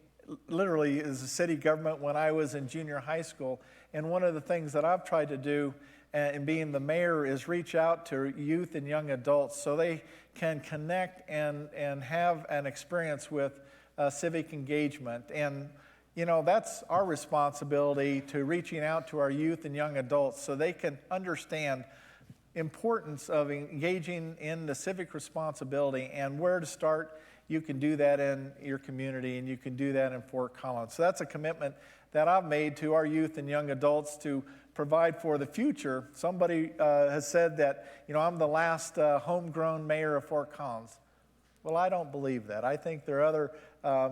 literally as a city government when I was in junior high school. And one of the things that I've tried to do in being the mayor is reach out to youth and young adults so they can connect and have an experience with civic engagement. And, that's our responsibility, to reaching out to our youth and young adults so they can understand importance of engaging in the civic responsibility and where to start. You can do that in your community, and you can do that in Fort Collins. So that's a commitment that I've made to our youth and young adults to provide for the future. Somebody has said that, I'm the last homegrown mayor of Fort Collins. Well, I don't believe that. I think there are other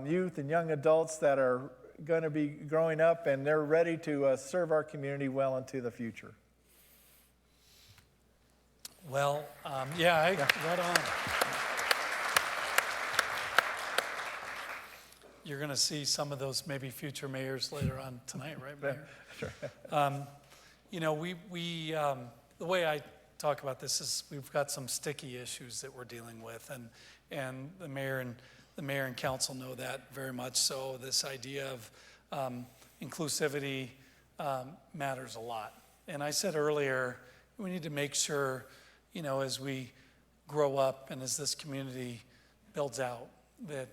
youth and young adults that are going to be growing up, and they're ready to serve our community well into the future. Well, right on. you're going to see some of those maybe future mayors later on tonight, right, Mayor? Sure. You know, the way I talk about this is we've got some sticky issues that we're dealing with, and the mayor and council know that very much so. This idea of inclusivity matters a lot. And I said earlier, we need to make sure, you know, as we grow up and as this community builds out, that,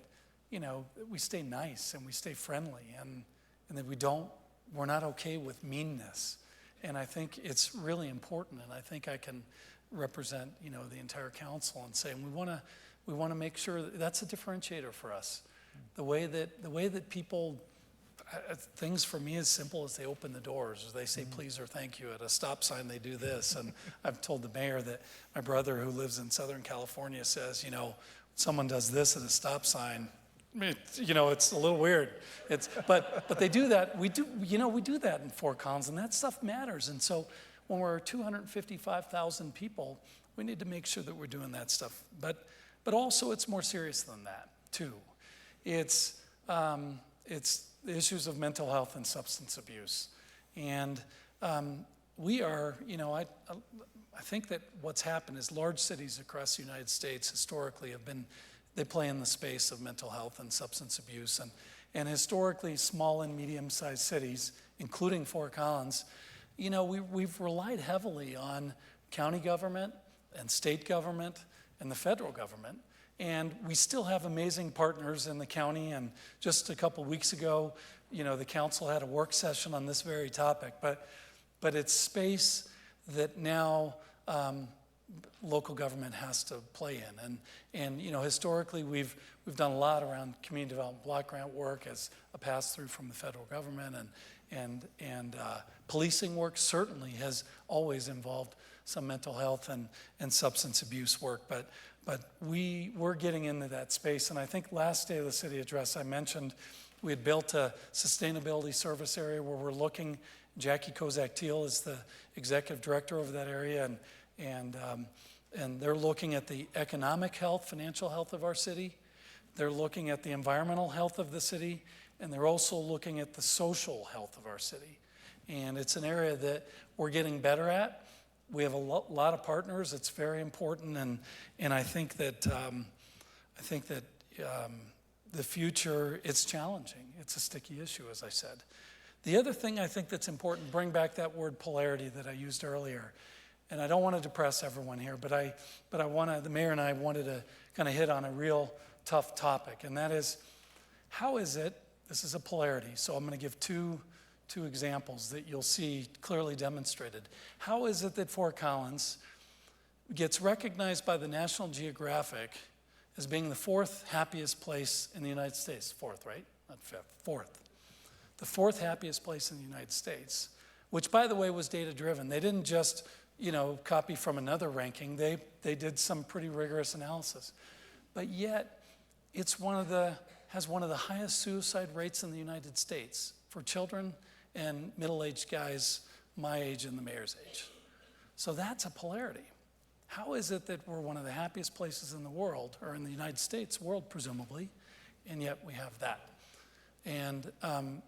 you know, that we stay nice and we stay friendly, and that we're not okay with meanness. And I think it's really important, and I think I can represent, you know, the entire council and say, we want to make sure that's a differentiator for us. The way that people, things for me as simple as they open the doors, or they say please or thank you. At a stop sign, they do this. And I've told the mayor that my brother, who lives in Southern California, says, you know, someone does this at a stop sign, you know, it's a little weird. But they do that. We do that in Fort Collins, and that stuff matters. And so when we're 255,000 people, we need to make sure that we're doing that stuff. But also, it's more serious than that too. It's the issues of mental health and substance abuse, and we are, you know, I think that what's happened is large cities across the United States historically they play in the space of mental health and substance abuse, and historically small and medium-sized cities, including Fort Collins, you know, we've relied heavily on county government and state government and the federal government, and we still have amazing partners in the county. And just a couple weeks ago, you know, the council had a work session on this very topic, but it's space that now local government has to play in. And you know, historically, we've done a lot around community development block grant work as a pass-through from the federal government, and policing work certainly has always involved some mental health and substance abuse work, but we're getting into that space. And I think last day of the city address, I mentioned we had built a sustainability service area where we're looking. Jackie Kozak-Teal is the executive director over that area, and they're looking at the economic health, financial health of our city. They're looking at the environmental health of the city, and they're also looking at the social health of our city. And it's an area that we're getting better at. We have a lot of partners. It's very important, and I think that the future, it's challenging. It's a sticky issue, as I said. The other thing I think that's important, bring back that word polarity that I used earlier. And I don't want to depress everyone here, but the mayor and I wanted to kind of hit on a real tough topic, and that is, how is it, this is a polarity, so I'm going to give two examples that you'll see clearly demonstrated. How is it that Fort Collins gets recognized by the National Geographic as being the fourth happiest place in the United States? Fourth, right? Not fifth, fourth. The fourth happiest place in the United States, which, by the way, was data-driven. They didn't just, you know, copy from another ranking. They did some pretty rigorous analysis. But yet, has one of the highest suicide rates in the United States for children and middle-aged guys my age and the mayor's age. So that's a polarity. How is it that we're one of the happiest places in the world, or in the United States, world presumably, and yet we have that? And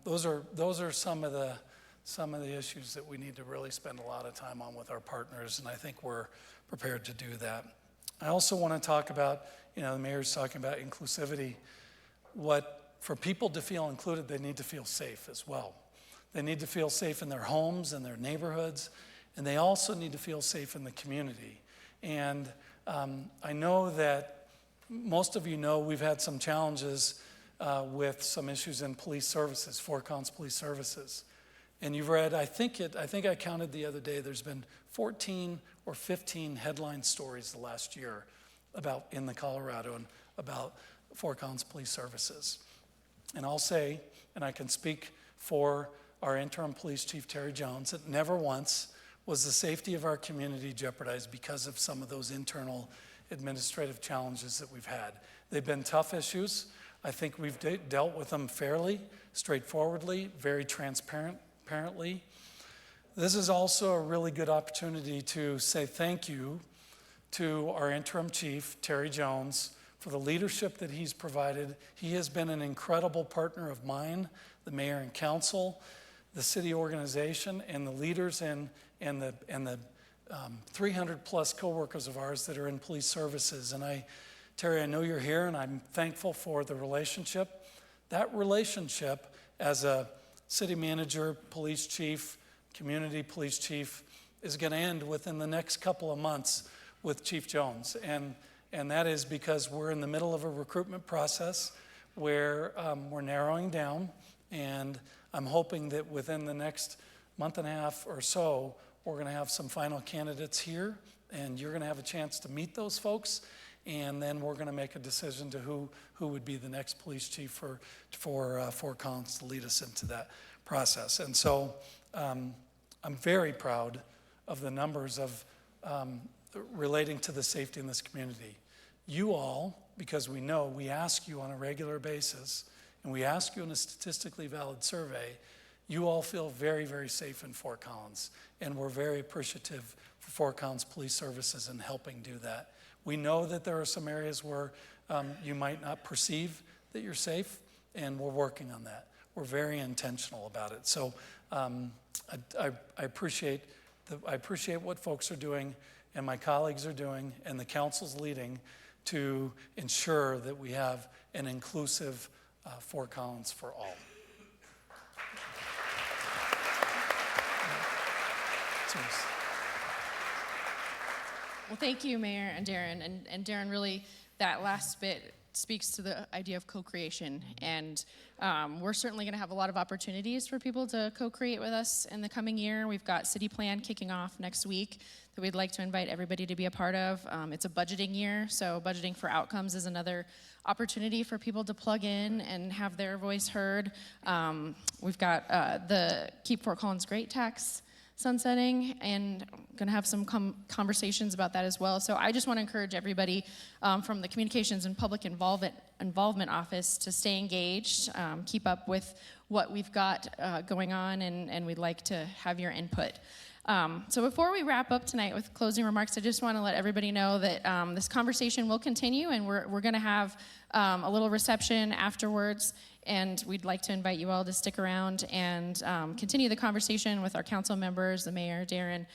those are some of the issues that we need to really spend a lot of time on with our partners, and I think we're prepared to do that. I also want to talk about, you know, the mayor's talking about inclusivity. For people to feel included, they need to feel safe as well. They need to feel safe in their homes and their neighborhoods, and they also need to feel safe in the community. And I know that most of you know we've had some challenges with some issues in police services, Fort Collins Police Services. And you've read, I think I counted the other day, there's been 14 or 15 headline stories the last year in the Colorado and about Fort Collins Police Services. And I'll say, and I can speak for our interim police chief, Terry Jones, that never once was the safety of our community jeopardized because of some of those internal administrative challenges that we've had. They've been tough issues. I think we've dealt with them fairly, straightforwardly, very transparently. This is also a really good opportunity to say thank you to our interim chief, Terry Jones, for the leadership that he's provided. He has been an incredible partner of mine, the mayor and council, the city organization, and the leaders and the 300 plus coworkers of ours that are in police services. And Terry, I know you're here, and I'm thankful for the relationship. That relationship as a city manager, police chief, community police chief is going to end within the next couple of months with Chief Jones. And that is because we're in the middle of a recruitment process where we're narrowing down, and I'm hoping that within the next month and a half or so, we're going to have some final candidates here, and you're going to have a chance to meet those folks, and then we're going to make a decision to who would be the next police chief for Fort Collins to lead us into that process. And so I'm very proud of the numbers of relating to the safety in this community. You all, because we ask you on a regular basis, and we ask you in a statistically valid survey, you all feel very, very safe in Fort Collins, and we're very appreciative for Fort Collins Police Services in helping do that. We know that there are some areas where you might not perceive that you're safe, and we're working on that. We're very intentional about it. So I appreciate what folks are doing, and my colleagues are doing, and the council's leading to ensure that we have an inclusive Fort Collins for all. Well, thank you, Mayor and Darren. And Darren, really, that last bit speaks to the idea of co-creation. And we're certainly going to have a lot of opportunities for people to co-create with us in the coming year. We've got City Plan kicking off next week that we'd like to invite everybody to be a part of. It's a budgeting year, so budgeting for outcomes is another opportunity for people to plug in and have their voice heard. We've got the Keep Fort Collins Great tax sunsetting, and I'm going to have some conversations about that as well. So I just want to encourage everybody from the Communications and Public Involvement Office to stay engaged, keep up with what we've got going on, and we'd like to have your input. So before we wrap up tonight with closing remarks, I just want to let everybody know that this conversation will continue, and we're going to have a little reception afterwards, and we'd like to invite you all to stick around and continue the conversation with our council members, the mayor, Darren,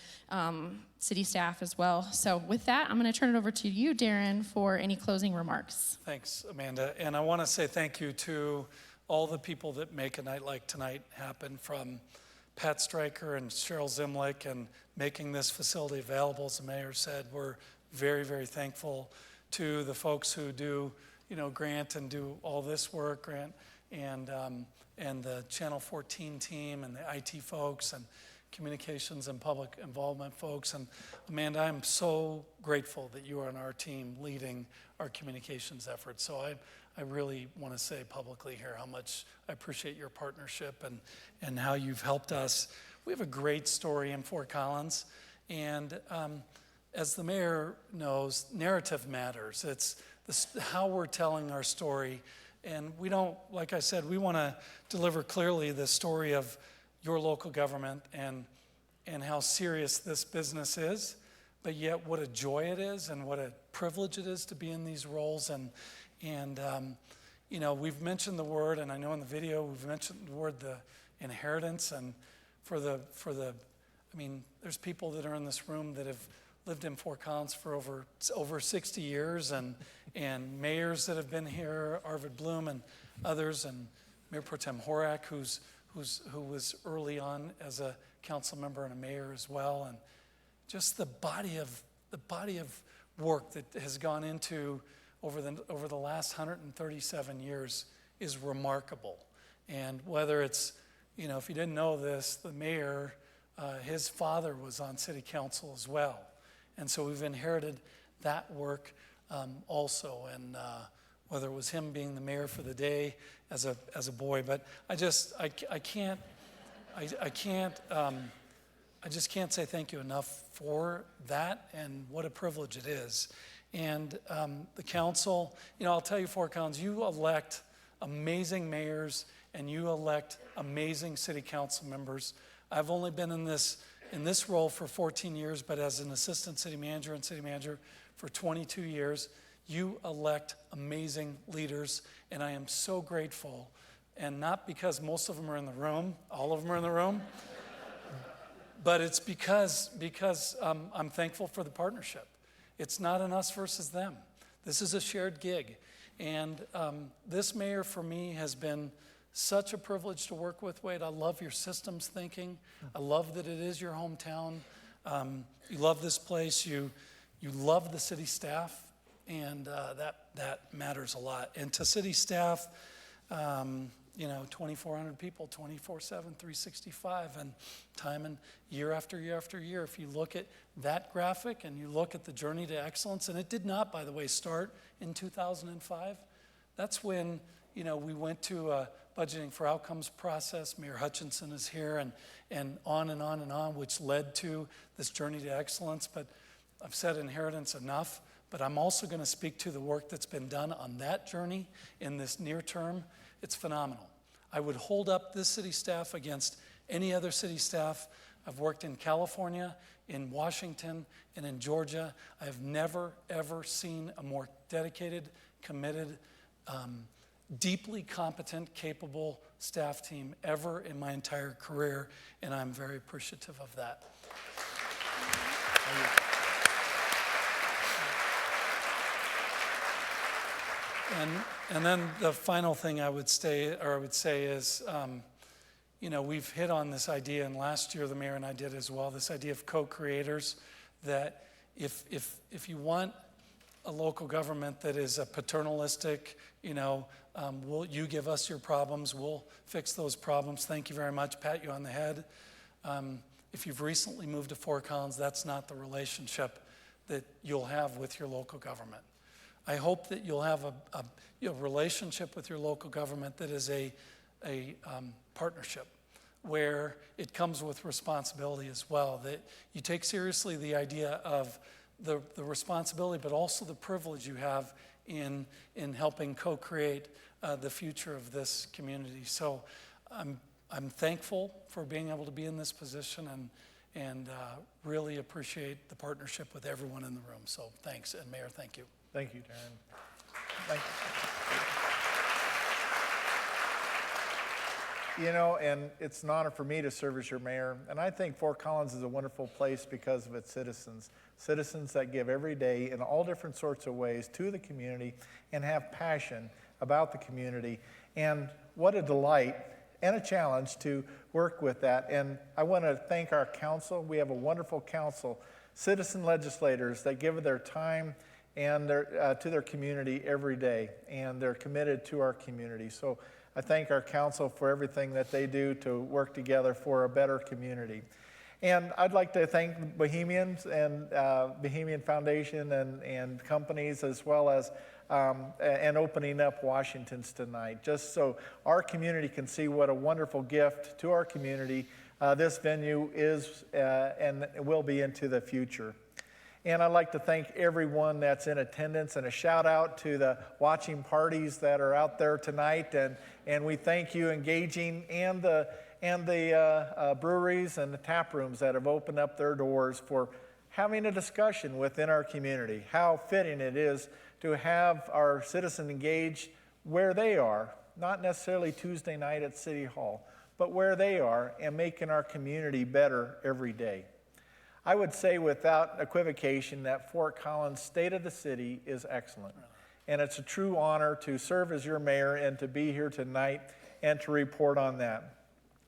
city staff as well. So with that, I'm going to turn it over to you, Darren, for any closing remarks. Thanks, Amanda. And I want to say thank you to all the people that make a night like tonight happen, from Pat Stryker and Cheryl Zimlick, and making this facility available. As the mayor said, we're very, very thankful to the folks who do, Grant and do all this work, Grant, and the Channel 14 team, and the IT folks, and communications and public involvement folks. And Amanda, I'm so grateful that you are on our team leading our communications efforts. So I really want to say publicly here how much I appreciate your partnership and how you've helped us. We have a great story in Fort Collins, and as the mayor knows, narrative matters. It's how we're telling our story, and we don't, like I said, we want to deliver clearly the story of your local government and how serious this business is, but yet what a joy it is and what a privilege it is to be in these roles. And we've mentioned the word, and I know in the video we've mentioned the word, the inheritance, and there's people that are in this room that have lived in Fort Collins for over 60 years, and mayors that have been here, Arvid Bloom and others, and Mayor Pro Tem Horak, who was early on as a council member and a mayor as well, and just the body of work that has gone into over the last 137 years is remarkable. And whether it's, if you didn't know this, the mayor, his father was on city council as well. And so we've inherited that work also. And whether it was him being the mayor for the day as a boy, but I just can't say thank you enough for that, and what a privilege it is. And the council, I'll tell you, Fort Collins, you elect amazing mayors and you elect amazing city council members. I've only been in this role for 14 years, but as an assistant city manager and city manager for 22 years, You elect amazing leaders, and I am so grateful. And not because most of them are in the room, all of them are in the room, but it's because I'm thankful for the partnership. It's not an us versus them. This is a shared gig. And this mayor for me has been such a privilege to work with, Wade. I love your systems thinking. I love that it is your hometown. You love this place. You love the city staff, and that matters a lot. And to city staff, 2,400 people, 24/7, 365, and time and year after year after year. If you look at that graphic and you look at the journey to excellence, and it did not, by the way, start in 2005. That's when, we went to a budgeting for outcomes process. Mayor Hutchinson is here, and on and on and on, which led to this journey to excellence. But I've said inheritance enough, but I'm also going to speak to the work that's been done on that journey in this near term. It's phenomenal. I would hold up this city staff against any other city staff. I've worked in California, in Washington, and in Georgia. I have never, ever seen a more dedicated, committed, deeply competent, capable staff team ever in my entire career, and I'm very appreciative of that. And then the final thing I would say is, we've hit on this idea, and last year the mayor and I did as well, this idea of co-creators, that if you want a local government that is a paternalistic, you give us your problems, we'll fix those problems, thank you very much, pat you on the head. If you've recently moved to Fort Collins, that's not the relationship that you'll have with your local government. I hope that you'll have a relationship with your local government that is a partnership, where it comes with responsibility as well, that you take seriously the idea of the responsibility, but also the privilege you have in helping co-create the future of this community. So I'm thankful for being able to be in this position, and really appreciate the partnership with everyone in the room. So thanks, and Mayor, thank you. Thank you, Darren. Thank you. And it's an honor for me to serve as your mayor. And I think Fort Collins is a wonderful place because of its citizens. Citizens that give every day in all different sorts of ways to the community and have passion about the community. And what a delight and a challenge to work with that. And I want to thank our council. We have a wonderful council, citizen legislators that give their time and to their community every day, and they're committed to our community. So I thank our council for everything that they do to work together for a better community. And I'd like to thank Bohemians and Bohemian Foundation and companies, as well as and opening up Washington's tonight, just so our community can see what a wonderful gift to our community this venue is and will be into the future. And I'd like to thank everyone that's in attendance, and a shout out to the watching parties that are out there tonight. And we thank you engaging, and the breweries and the tap rooms that have opened up their doors for having a discussion within our community. How fitting it is to have our citizens engaged where they are, not necessarily Tuesday night at City Hall, but where they are, and making our community better every day. I would say without equivocation that Fort Collins' state of the city is excellent. And it's a true honor to serve as your mayor and to be here tonight and to report on that.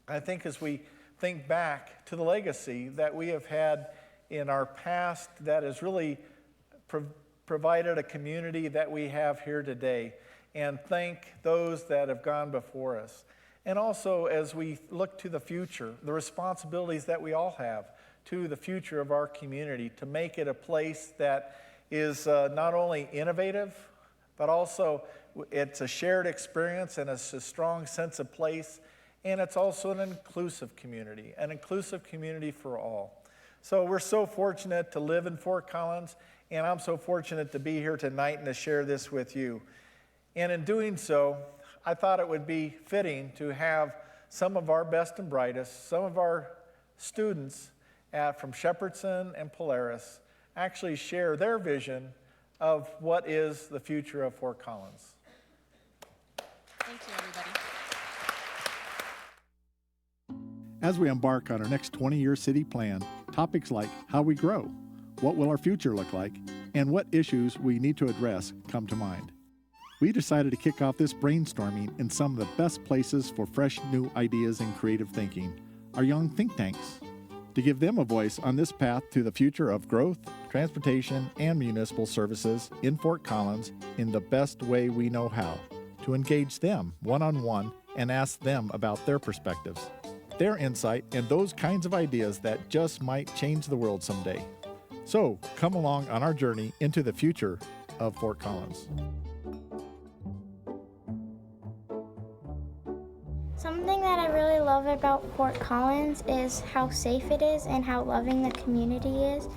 I think as we think back to the legacy that we have had in our past that has really provided a community that we have here today, and thank those that have gone before us. And also as we look to the future, the responsibilities that we all have to the future of our community, to make it a place that is not only innovative, but also it's a shared experience, and it's a strong sense of place, and it's also an inclusive community for all. So we're so fortunate to live in Fort Collins, and I'm so fortunate to be here tonight and to share this with you. And in doing so, I thought it would be fitting to have some of our best and brightest, some of our students from Shepherdson and Polaris actually share their vision of what is the future of Fort Collins. Thank you, everybody. As we embark on our next 20-year city plan, topics like how we grow, what will our future look like, and what issues we need to address come to mind. We decided to kick off this brainstorming in some of the best places for fresh new ideas and creative thinking, our young think tanks, to give them a voice on this path to the future of growth, transportation, and municipal services in Fort Collins in the best way we know how, to engage them one-on-one and ask them about their perspectives, their insight, and those kinds of ideas that just might change the world someday. So, come along on our journey into the future of Fort Collins. Something that I really love about Fort Collins is how safe it is and how loving the community is.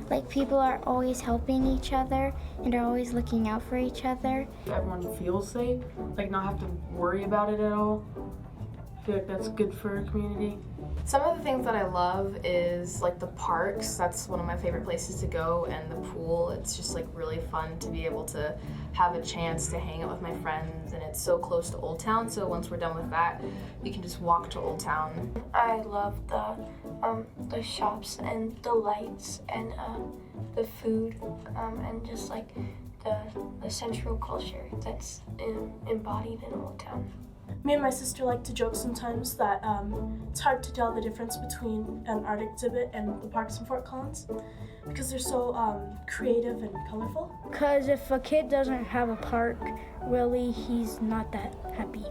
Like, people are always helping each other and are always looking out for each other. Everyone feels safe, like not have to worry about it at all. I feel like that's good for a community. Some of the things that I love is like the parks. That's one of my favorite places to go, and the pool. It's just like really fun to be able to have a chance to hang out with my friends, and it's so close to Old Town, so once we're done with that, we can just walk to Old Town. I love the shops and the lights and the food and just like the central culture that's embodied in Old Town. Me and my sister like to joke sometimes that it's hard to tell the difference between an art exhibit and the parks in Fort Collins because they're so creative and colorful. Because if a kid doesn't have a park, really, he's not that happy.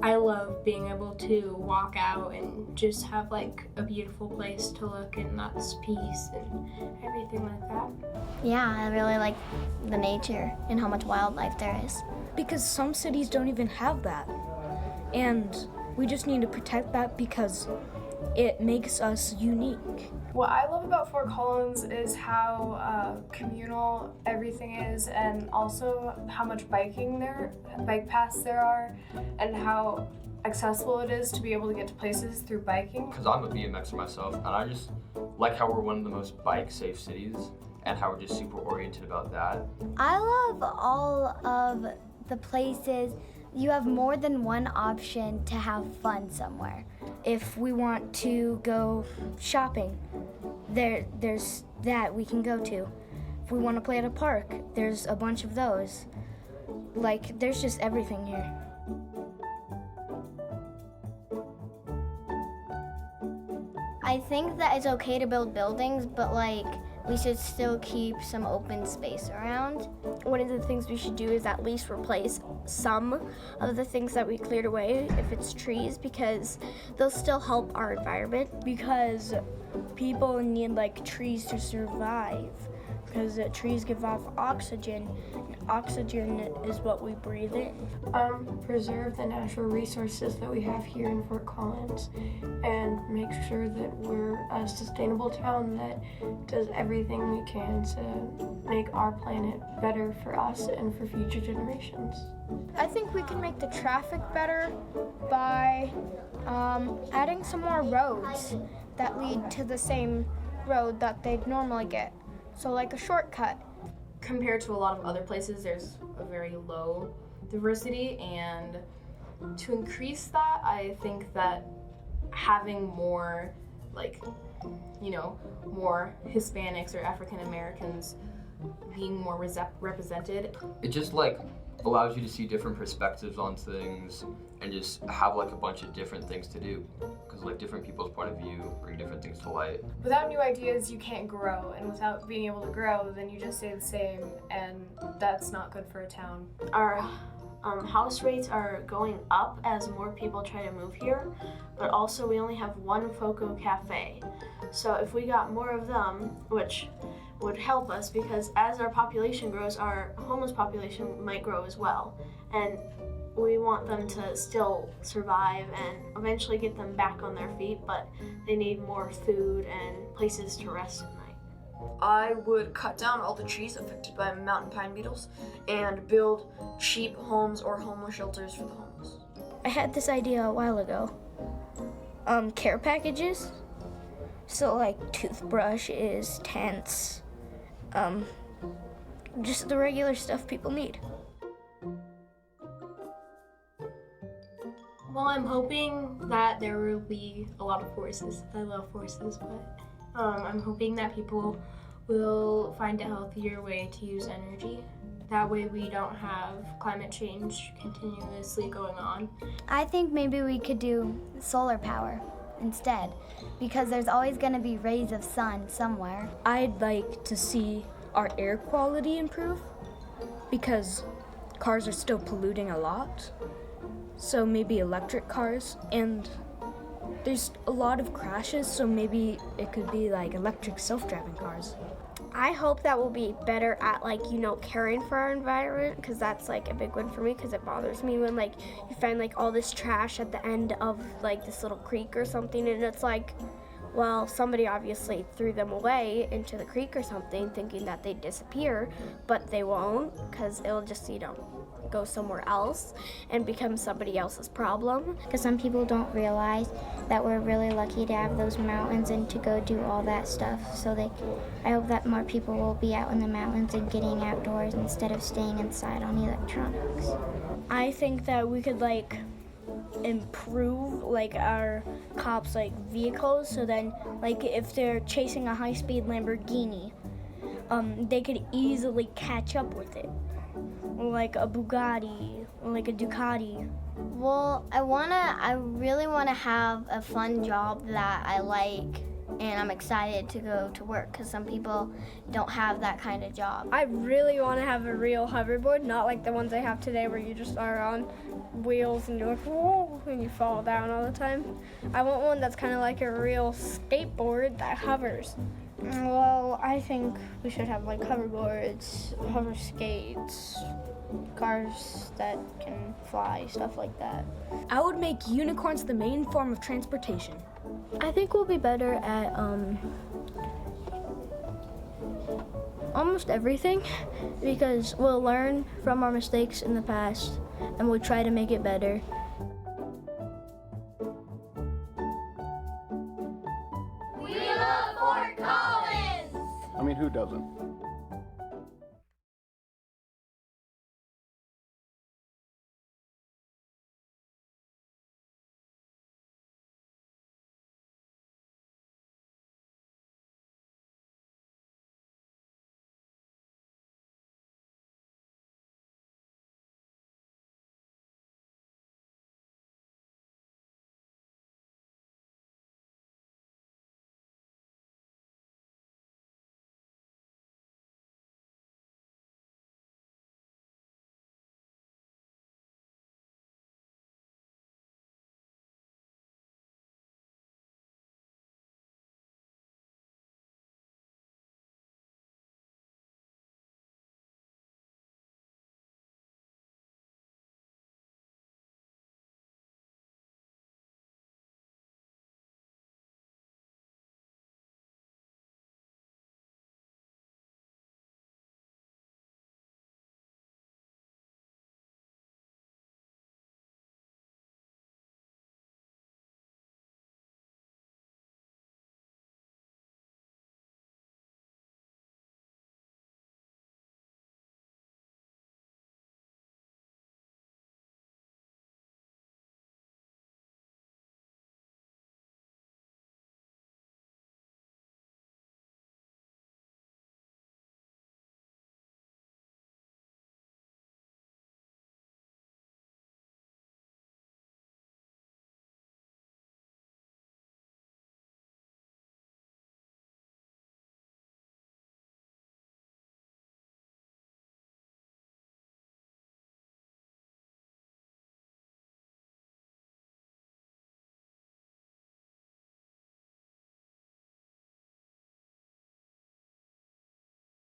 I love being able to walk out and just have like a beautiful place to look and lots of peace and everything like that. Yeah, I really like the nature and how much wildlife there is. Because some cities don't even have that. And we just need to protect that because it makes us unique. What I love about Fort Collins is how communal everything is, and also how much bike paths there are, and how accessible it is to be able to get to places through biking. Because I'm a BMXer myself, and I just like how we're one of the most bike-safe cities, and how we're just super oriented about that. I love all of the places. You have more than one option to have fun somewhere. If we want to go shopping, there's that we can go to. If we want to play at a park, there's a bunch of those. Like, there's just everything here. I think that it's okay to build buildings, but like, we should still keep some open space around. One of the things we should do is at least replace some of the things that we cleared away, if it's trees, because they'll still help our environment. Because people need like trees to survive, because trees give off oxygen, and oxygen is what we breathe in. Preserve the natural resources that we have here in Fort Collins and make sure that we're a sustainable town that does everything we can to make our planet better for us and for future generations. I think we can make the traffic better by adding some more roads that lead to the same road that they'd normally get. So like a shortcut. Compared to a lot of other places, there's a very low diversity, and to increase that, I think that having more, like, more Hispanics or African Americans being more represented. It just like allows you to see different perspectives on things and just have like a bunch of different things to do, because like different people's point of view bring different things to light. Without new ideas, you can't grow, and without being able to grow, then you just stay the same, and that's not good for a town. Our house rates are going up as more people try to move here, but also we only have one Foco Cafe. So if we got more of them, which would help us, because as our population grows, our homeless population might grow as well. And we want them to still survive and eventually get them back on their feet, but they need more food and places to rest at night. I would cut down all the trees affected by mountain pine beetles and build cheap homes or homeless shelters for the homeless. I had this idea a while ago. Care packages. So like toothbrushes, tents, just the regular stuff people need. Well, I'm hoping that there will be a lot of horses. I love horses, but I'm hoping that people will find a healthier way to use energy. That way we don't have climate change continuously going on. I think maybe we could do solar power instead, because there's always going to be rays of sun somewhere. I'd like to see our air quality improve because cars are still polluting a lot. So maybe electric cars, and there's a lot of crashes, so maybe it could be like electric self-driving cars. I hope that we'll be better at caring for our environment, because that's like a big one for me, because it bothers me when you find all this trash at the end of this little creek or something, and it's well, somebody obviously threw them away into the creek or something thinking that they'd disappear, but they won't, because it'll just go somewhere else and become somebody else's problem. Because some people don't realize that we're really lucky to have those mountains and to go do all that stuff. So I hope that more people will be out in the mountains and getting outdoors instead of staying inside on electronics. I think that we could improve our cops vehicles, so then if they're chasing a high-speed Lamborghini, they could easily catch up with it. Like a Bugatti, or like a Ducati. Well, I really want to have a fun job that I like, and I'm excited to go to work, because some people don't have that kind of job. I really want to have a real hoverboard, not like the ones I have today where you just are on wheels and you're whoa, and you fall down all the time. I want one that's kind of like a real skateboard that hovers. Well, I think we should have hoverboards, hover skates, cars that can fly, stuff like that. I would make unicorns the main form of transportation. I think we'll be better at almost everything, because we'll learn from our mistakes in the past and we'll try to make it better. We love Fort Collins! I mean, who doesn't?